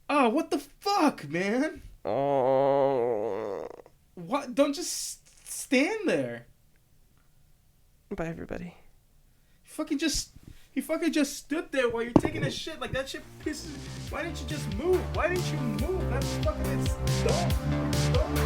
Oh, what the fuck, man?
Oh.
What? Don't just stand there.
Bye, everybody.
He fucking just stood there while you're taking a shit. Like, that shit pisses. Why didn't you just move? Why didn't you move? That's fucking, it's dumb. It's dumb.